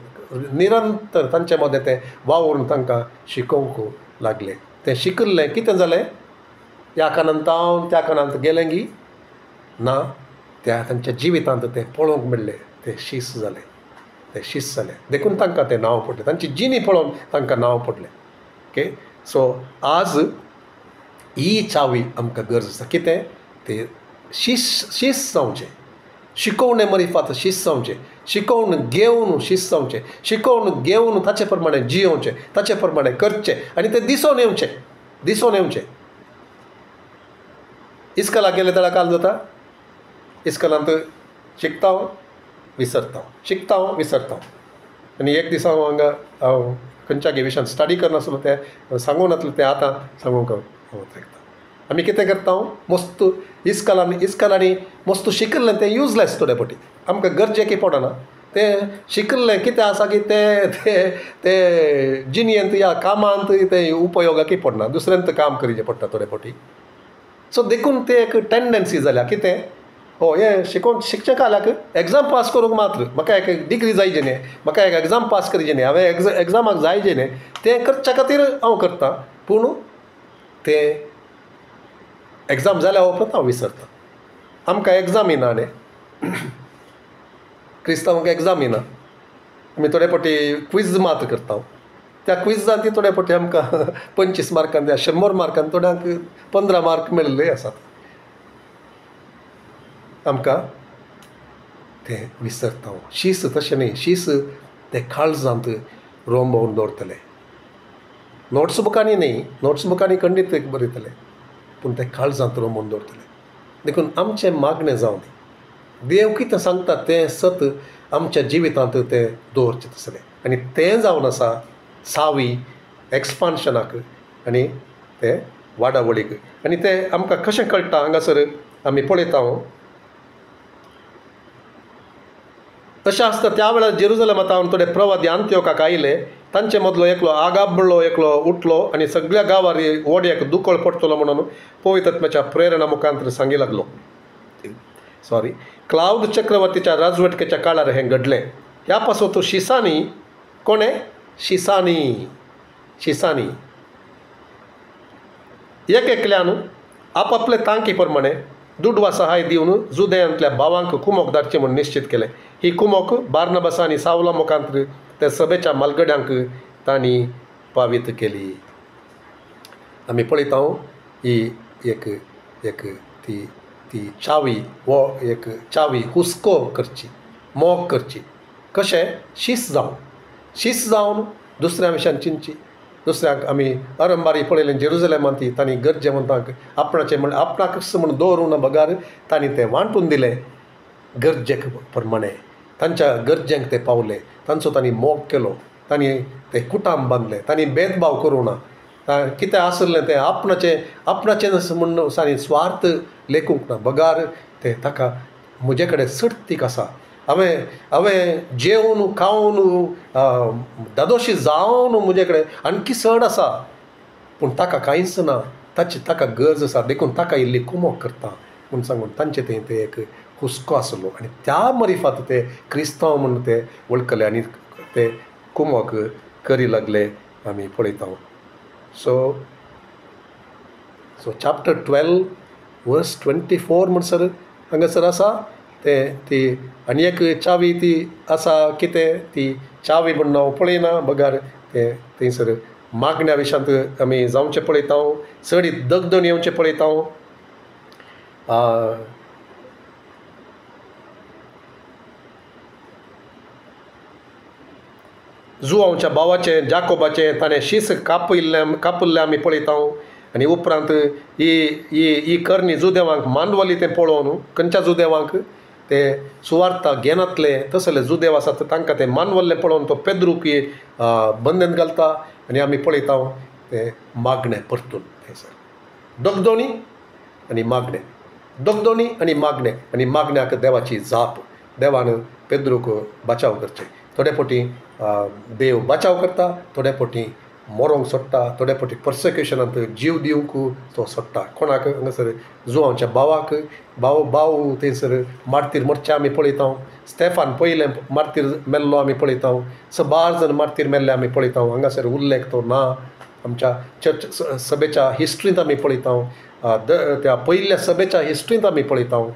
[SPEAKER 1] निरंतर तांचे मदें तें वावरून तांकां शिकोवंक लागले. तें शिकल्लें कितें जालें, ह्या कानांत हांव त्या कानांत गेलें गी ना, त्या तांच्या जिवितांत तें पळोवंक मेळ्ळें. तें शिस्त जालें, तें शिस्त जालें. देखून तांकां तें नांव पडलें, तांची जिणी पळोवन तांकां नांव पडलें. ओके, सो आज ही चावी आमकां गरज आसा. कितें तें शिस्त जावचें, शिकोवणे मरिफात शिस्त जावचें, शिकोवन घेवन शिस्त जावचें, शिकोवन घेवन ताचे प्रमाणें जियोवचें, ताचे प्रमाणें करचें आनी तें दिसून येवचें. इस्कलाक गेले तेन्ना काल जाता, इस्कलांत शिकता विसरता, शिकता विसरता. आनी एक दीस हांव खंयच्या विशयान स्टडी करनासलो तें सांगून येतलें तें आतां सांगूंक हांव वयता. आमी कितें करता, मस्त इस्कलांनी मस्त शिकल्लें तें युजलेस थोडे फावटी आमकां गरजेक पडना. तें शिकल्लें कितें आसा की तें जिणयेंत या कामांत तें उपयोगाक पडना, दुसऱ्यांत काम करचें पडटा थोडे फावटी. सो देखून तें एक टेंडन्सी जाल्या कितें, हें शिकचें काल्याक एग्जाम पास करूंक मात्र म्हाका एक डिग्री जायची न्ही, म्हाका एक एग्जाम पास करचें न्ही, हांवें एग्जामाक जायचें न्ही, तें करच्या खातीर हांव करतां. पूण तें एग्जाम जाल्या उपरांत हांव विसरतां. आमकां एग्जाम येना न्ही, क्रिस्तांवांक एग्जाम येना. आमी थोडे फावटी क्विज मात करता. त्या क्विजांत थोडे फावटी आमकां 25 मार्कान 100 मार्कान थोड्यांक 15 मार्क मेळिल्ले आसात. आमकां तें विसरता. शीस तशें न्ही, शीस तें काळजांत रोंबोवन दवरतलें. नोट्स बुकांनी न्ही, नोट्स बुकांनी खंडीत बरयतले, पूण तें काळजांत रोंबोवन दवरतलें. देखून आमचें मागणें जावन देव कितें सांगता तें सत आमच्या जिवितांत तें दवरचें तसलें. आनी तें जावन आसा सावी एक्सपान्शनाक आनी तें वाडावडीक. आनी तें आमकां कशें कळटा हांगासर आमी पळयता. तशें आसता त्या वेळार जेरुजलेमांत थोडे प्रवादी अंत्योखाक आयले. तांचे मदलो एकलो आगाब म्हणलो एकलो उठलो आनी सगळ्या गांवार ओड्याक दुकोळ पडटलो म्हणून पवित्र आत्म्याच्या प्रेरणा मुखांतर सांगी लागलो. क्लाउद चक्रवर्तीच्या राजवटकेच्या काळार हें घडलें. ह्या पासून तो शिसांनी कोणें शिसांनी एकल्यान आपापले तांकी प्रमाणे दूड वा सहाय दिवन जुदेयांतल्या भावांक कुमोक धाडचें म्हूण निश्चित केलें. ही कुमोक बार्नबास आनी सावला मुखांतर त्या सभेच्या मालगड्यांक तांणी पावीत केली. आमी पळयता ही एक ती चावी वो एक चावी हुस्को करची, मोग करची. कशें शिस्त जावन दुसऱ्या विशयान चिंतची, दुसऱ्याक आमी अरंबारी पळयलें जेरुजलेमान ती तांणी गरजे म्हणटा आपणाचें म्हण आपणाक म्हण दवरूं ना बगार तांणी तें वांटून दिलें गरजेक प्रमाणे तांच्या गरजेक ते पावले तांचो तांणी मोग केलो तांणी ते कुटांब बांदले तांणी भेदभाव करूं ना कितें आसलें तें आपणाचें म्हण तांणी स्वार्थ लेखूंक ना बगार ते ताका म्हजे कडेन सर्तीक आसा हांवें जेवन खावन दादोशी जावन म्हजे कडेन आणकी चड आसा पूण ताका कांयच ना ताका गरज आसा देखून ताका इल्ली कुमोग करता म्हूण सांगून तांचे ते एक हुस्को आसलो आनी त्या मरिफात ते क्रिस्तांव म्हूण ते वळखले आनी ते कुमोग करी लागले आमी पळयता सो चॅप्टर 12 वर्स 24 म्हणसर हांगासर आसा ती आनी एक चावी ती आसा कितें ती चावी म्हूण हांव पळयना बगार ते थंयसर मागण्या विशयांत आमी जावचें पळयता चड दगदण येवचें पळयता जुआंवच्या भावाचें जाकोबाचें ताणें शीस कापल्लें आमी पळयता आनी उपरांत ही करणी जुदेवांक मांडवली तें पळोवन खंयच्या जुदेवांक ते सुवार्ता घेनातले तसले जुदेव आसात तांकां तें मानवल्लें पळोवन तो पेद्रूक बंदन घालता आनी आमी पळयता ते मागणें परतून थंयसर दगदोणी आनी मागण्याक देवाची जाप देवान पेद्रूक बचाव करचें थोडे फावटी देव बचाव करता थोडे फावटी मरोंक सोडटा थोडे फावटी पर्सिक्युशनांत जीव दिवंक तो सोडटा कोणाक हांगासर जुआंवच्या भाव थंयसर मार्तीर मरचे आमी पळयता स्टेफान पयलें मार्तीर मेल्लो आमी पळयता 12 जण मार्तीर मेल्ले आमी पळयता हांगासर उल्लेख तो ना आमच्या चर्च सभेच्या हिस्ट्रींत आमी पळयता त्या पयल्या सभेच्या हिस्ट्रींत आमी पळयता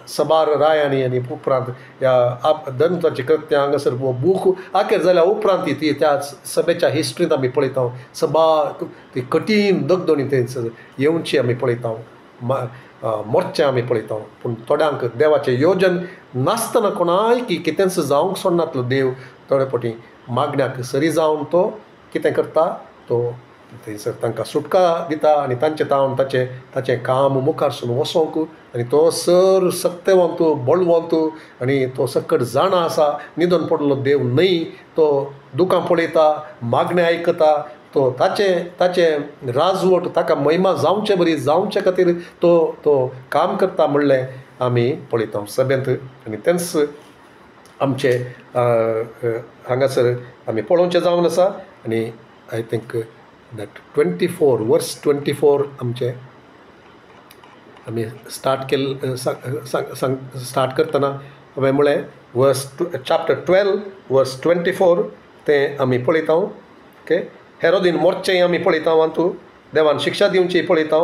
[SPEAKER 1] सबार रायांनी आनी उपरांत ह्या दंताची कृत्यां हांगासर बूक आखेर जाल्या उपरांत ती त्या सभेच्या हिस्ट्रींत आमी पळयता सबार ती कठीण दगदोणी थंयसर येवची आमी पळयता मोर्चे आमी पळयता पूण थोड्यांक देवाचें योजन नासतना कोणाय कितेंच जावंक सोडनातलो देव थोडे फावटी मागण्याक सरी जावन तो कितें करता तो थंयसर तांकां सुटका दिता आनी ताचें काम मुखारसून वसोंक आनी तो सर सत्यवंत बळवंत आनी तो सकट जाणा आसा न्हिदोन पडलो देव न्हय तो दुकां पळयता मागणें आयकता तो ताचें राजवट ताका महिमा जावचे बरी जावचे खातीर तो काम करता म्हणलें आमी पळयता सभेंत आनी तेंच आमचे हांगासर आमी पळोवचें जावन आसा आनी आय थिंक that 24 वर्स 24 आमचे आमी स्टार्ट केल्ले स्टार्ट करतना हांवें म्हळें वर्स चॅप्टर 12 वर्स 24 तें आमी पळयता ओके हेरोदीन मोर्चें आमी पळयता हातूं देवान शिक्षा दिवची पळयता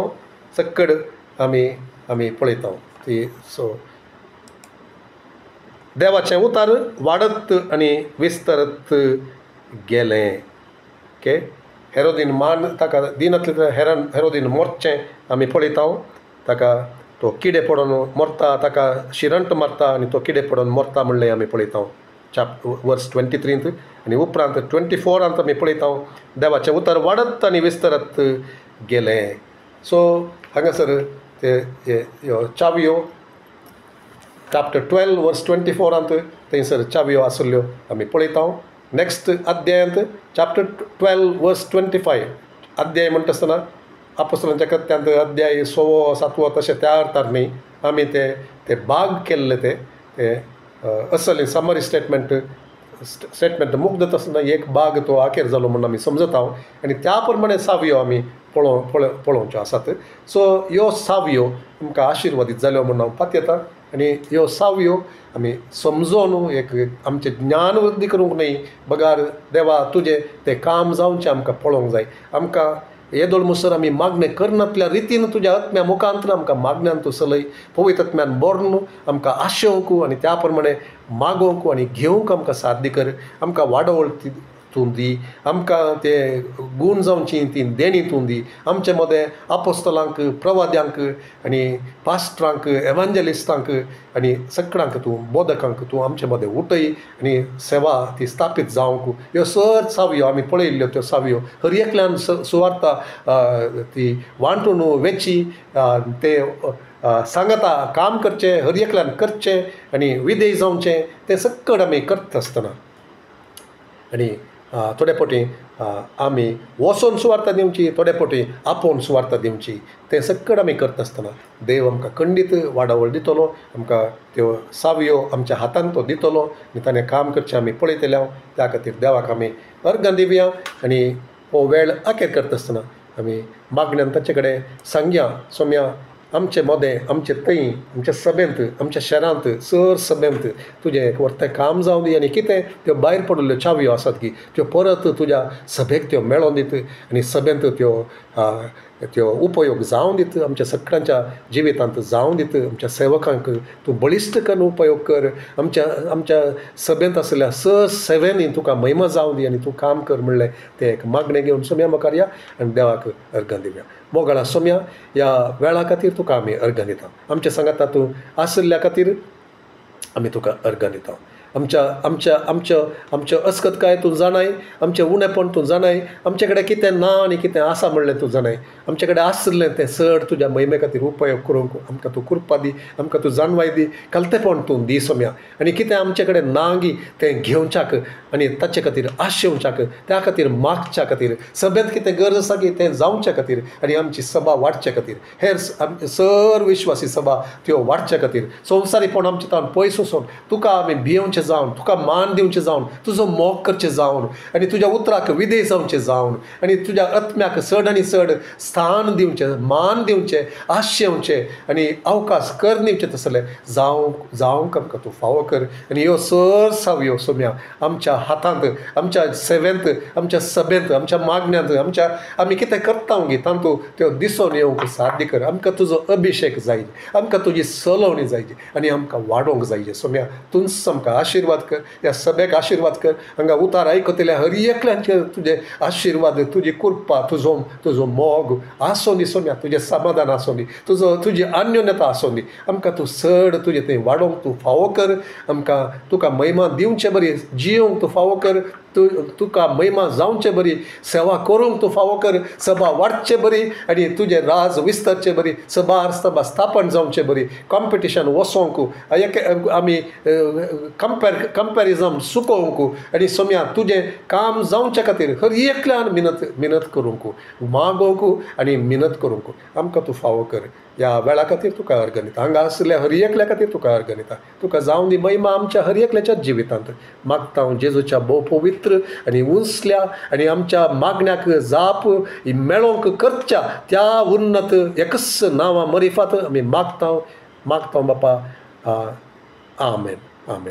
[SPEAKER 1] सक्कड आमी पळयता ती सो देवाचें उतार वाडत आनी विस्तरत गेलें ओके हेरोदीन मान ताका दिनातले हेरोदीन मोर्चें आमी पळयता ताका तो किडे पडोन मरता ताका शिरंट मारता आनी तो किडे पडोन मरता म्हणलें आमी पळयता वर्स 23 आनी उपरांत 24 आमी पळयता देवाचें उतर वाडत आनी विस्तरत गेलें सो हांगासर ते चावयो चॅप्टर 12 वर्स 24 थंयसर चावयो आसल्यो आमी पळयता नेक्स्ट अध्यायांत चॅप्टर 12 वर्स 25 अध्याय म्हणटा आसतना आपोस्तलांच्या कृत्यांत अध्याय 6 7 तशें त्या अर्थार न्ही आमी ते भाग केल्ले ते असले समरी स्टेटमेंट मुक्त जाता आसतना एक भाग तो आखेर जालो म्हणून आमी समजता आनी त्या प्रमाणे सावयो आमी पळोवच्यो आसात सो ह्यो सावयो आमकां आशिर्वादीत जाल्यो म्हणून हांव पातयेता आनी ह्यो सावयो आमी समजोन एक आमचें ज्ञान वृद्धी करूंक न्हय बगार देवा तुजें तें काम जावचें आमकां पळोवंक जाय आमकां येदोळ मुसर आमी मागणें करनातल्या रितीन तुज्या आत्म्या मुखांतर आमकां मागण्यान तूं चलय पवित्र आत्म्यान बरोवन आमकां आशोवंक आनी त्या प्रमाणे मागोवंक आनी घेवंक आमकां साध्य कर आमकां वाडवळ तूं दी, आमकां ते गूण जावची ती देणी तूं दी. आमचे मदें आपोस्तलांक, प्रवाद्यांक आनी पास्टरांक, एवांजलिस्टांक आनी सगळ्यांक तूं बोधकांक तूं आमचे मदें उठय आनी सेवा ती स्थापीत जावंक. ह्यो सर सावयो आमी पळयल्ल्यो त्यो सावयो हर एकल्यान सुवार्ता ती वांटून वेची ते सांगता काम करचें, हर एकल्यान करचें आनी विधेय जावचें तें सगळें आमी करता आसतना. आनी थोडे फावटी आमी वचोन सुवार्ता दिवची, थोडे फावटी आपोवन सुवार्ता दिवची. तें सगळें आमी करता आसतना देव आमकां खंडीत वाडावळ दितलो, आमकां त्यो सावयो आमच्या हातांत तो दितलो आनी ताणें काम करचें आमी पळयतल्या. त्या खातीर देवाक आमी अर्गां दिवया आनी हो वेळ आखेर करता आसतना आमी मागण्यांत ताचे कडेन सांगया, सोम्या आमचे मदें, आमचे थंय, आमच्या सभेंत, आमच्या शहरांत, सर सभेंत तुजें व्हरतें काम जावं दी. आनी कितें त्यो भायर पडिल्ल्यो चावयो आसात की त्यो परत तुज्या सभेक त्यो मेळोन दीत आनी सभेंत त्यो उपयोग जावं दीत, आमच्या सगळ्यांच्या जिवितांत जावं दीत. आमच्या सेवकांक तूं बळिश्ट करून उपयोग कर. आमच्या सभेंत आसलेल्या सेवेनी तुका महिमा जावं दी आनी तूं काम कर म्हणलें तें एक मागणें घेवन सोम्या मुखार या आनी देवाक अर्गां दिवया. मोगळा सोम्या, ह्या वेळा खातीर तुका आमी अर्गां दिता. आमच्या सांगाता तूं आसल्या खातीर आमी तुका अर्गां दिता. आमच्या अस्कतकाय तूं जाणाय, आमचें उणेपण तूं जाणाय, आमचे कडेन कितें ना आनी कितें आसा म्हणलें तूं जाणाय. आमचे कडेन आसलें तें चड तुज्या महिमे खातीर उपयोग करूंक आमकां तूं कृपा दी, आमकां तूं जाणवाय दी, कलतेपण तूं दी सोम्या. आनी कितें आमचे कडेन ना गी तें घेवच्याक आनी ताचे खातीर आशेवच्याक, त्या खातीर मागच्या खातीर, सभेंत कितें गरज आसा की तें जावच्या खातीर आनी आमची सभा वाडच्या खातीर, हेर सर विश्वासी सभा त्यो वाडच्या खातीर, संवसारीपण आमचे तावन पयस वचोन तुका आमी भियेवचें जावन, तुका मान दिवचें जावन, तुजो मोग करचें जावन आनी तुज्या उतराक विधेय जावचें जावन आनी तुज्या आत्म्याक चड आनी चड स्थान दिवचें, मान दिवचें, आशेवचें आनी अवकाश कर दिवचें तसलें जावंक आमकां तूं फावो कर. आनी ह्यो सर सावयो सोम्या आमच्या हातांत, आमच्या सेवेंत, आमच्या सभेंत, आमच्या मागण्यांत, आमी कितें करता गी तातूंत त्यो दिसून येवंक साध्य कर. आमकां तुजो अभिशेक जाय, आमकां तुजी चलवणी जाय आनी आमकां वाडोवंक जाय. सोम्या तूंच आमकां आशिर्वाद कर, ह्या सभेक आशिर्वाद कर. हांगा उतार आयकतल्या हर एकल्यांचेर तुजे आशिर्वाद, तुजी कृपा, तुजो मोग आसूं दी सोम्या, तुजें समाधान आसूं दी, तुजी अन्योन्यता आसूं दी. आमकां तूं चड तुजें थंय वाडोवंक तूं फावो कर. आमकां तुका महिमा दिवचें बरी जियोंक तूं फावो कर. तुका महिमा जावचें बरी सेवा करूंक तूं फावो कर. सभा वाडचें बरी आनी तुजें राज विस्तारचें बरी, सभा स्थापन जावचें बरी, कॉम्पिटिशन वसोंक आमी कंपॅरिजन सुकोवंक आनी सोम्या तुजें काम जावच्या खातीर हर एकल्यान मिनत करूंक, मागोवंक आनी मिनत करूंक आमकां तूं फावो कर. ह्या वेळा खातीर तुका अर्गां दिता. हांगा आसल्या हर एकल्या खातीर तुका अर्गां दिता. तुका जावं दी महिमा आमच्या हर एकल्याच्या जिवितांत. मागता हांव जेजूच्या भोव पवित्र आनी उंचल्या आनी आमच्या मागण्याक जाप मेळोवंक करच्या त्या उन्नत एकच नांवां मरिफात आमी मागता बापा. आमेन.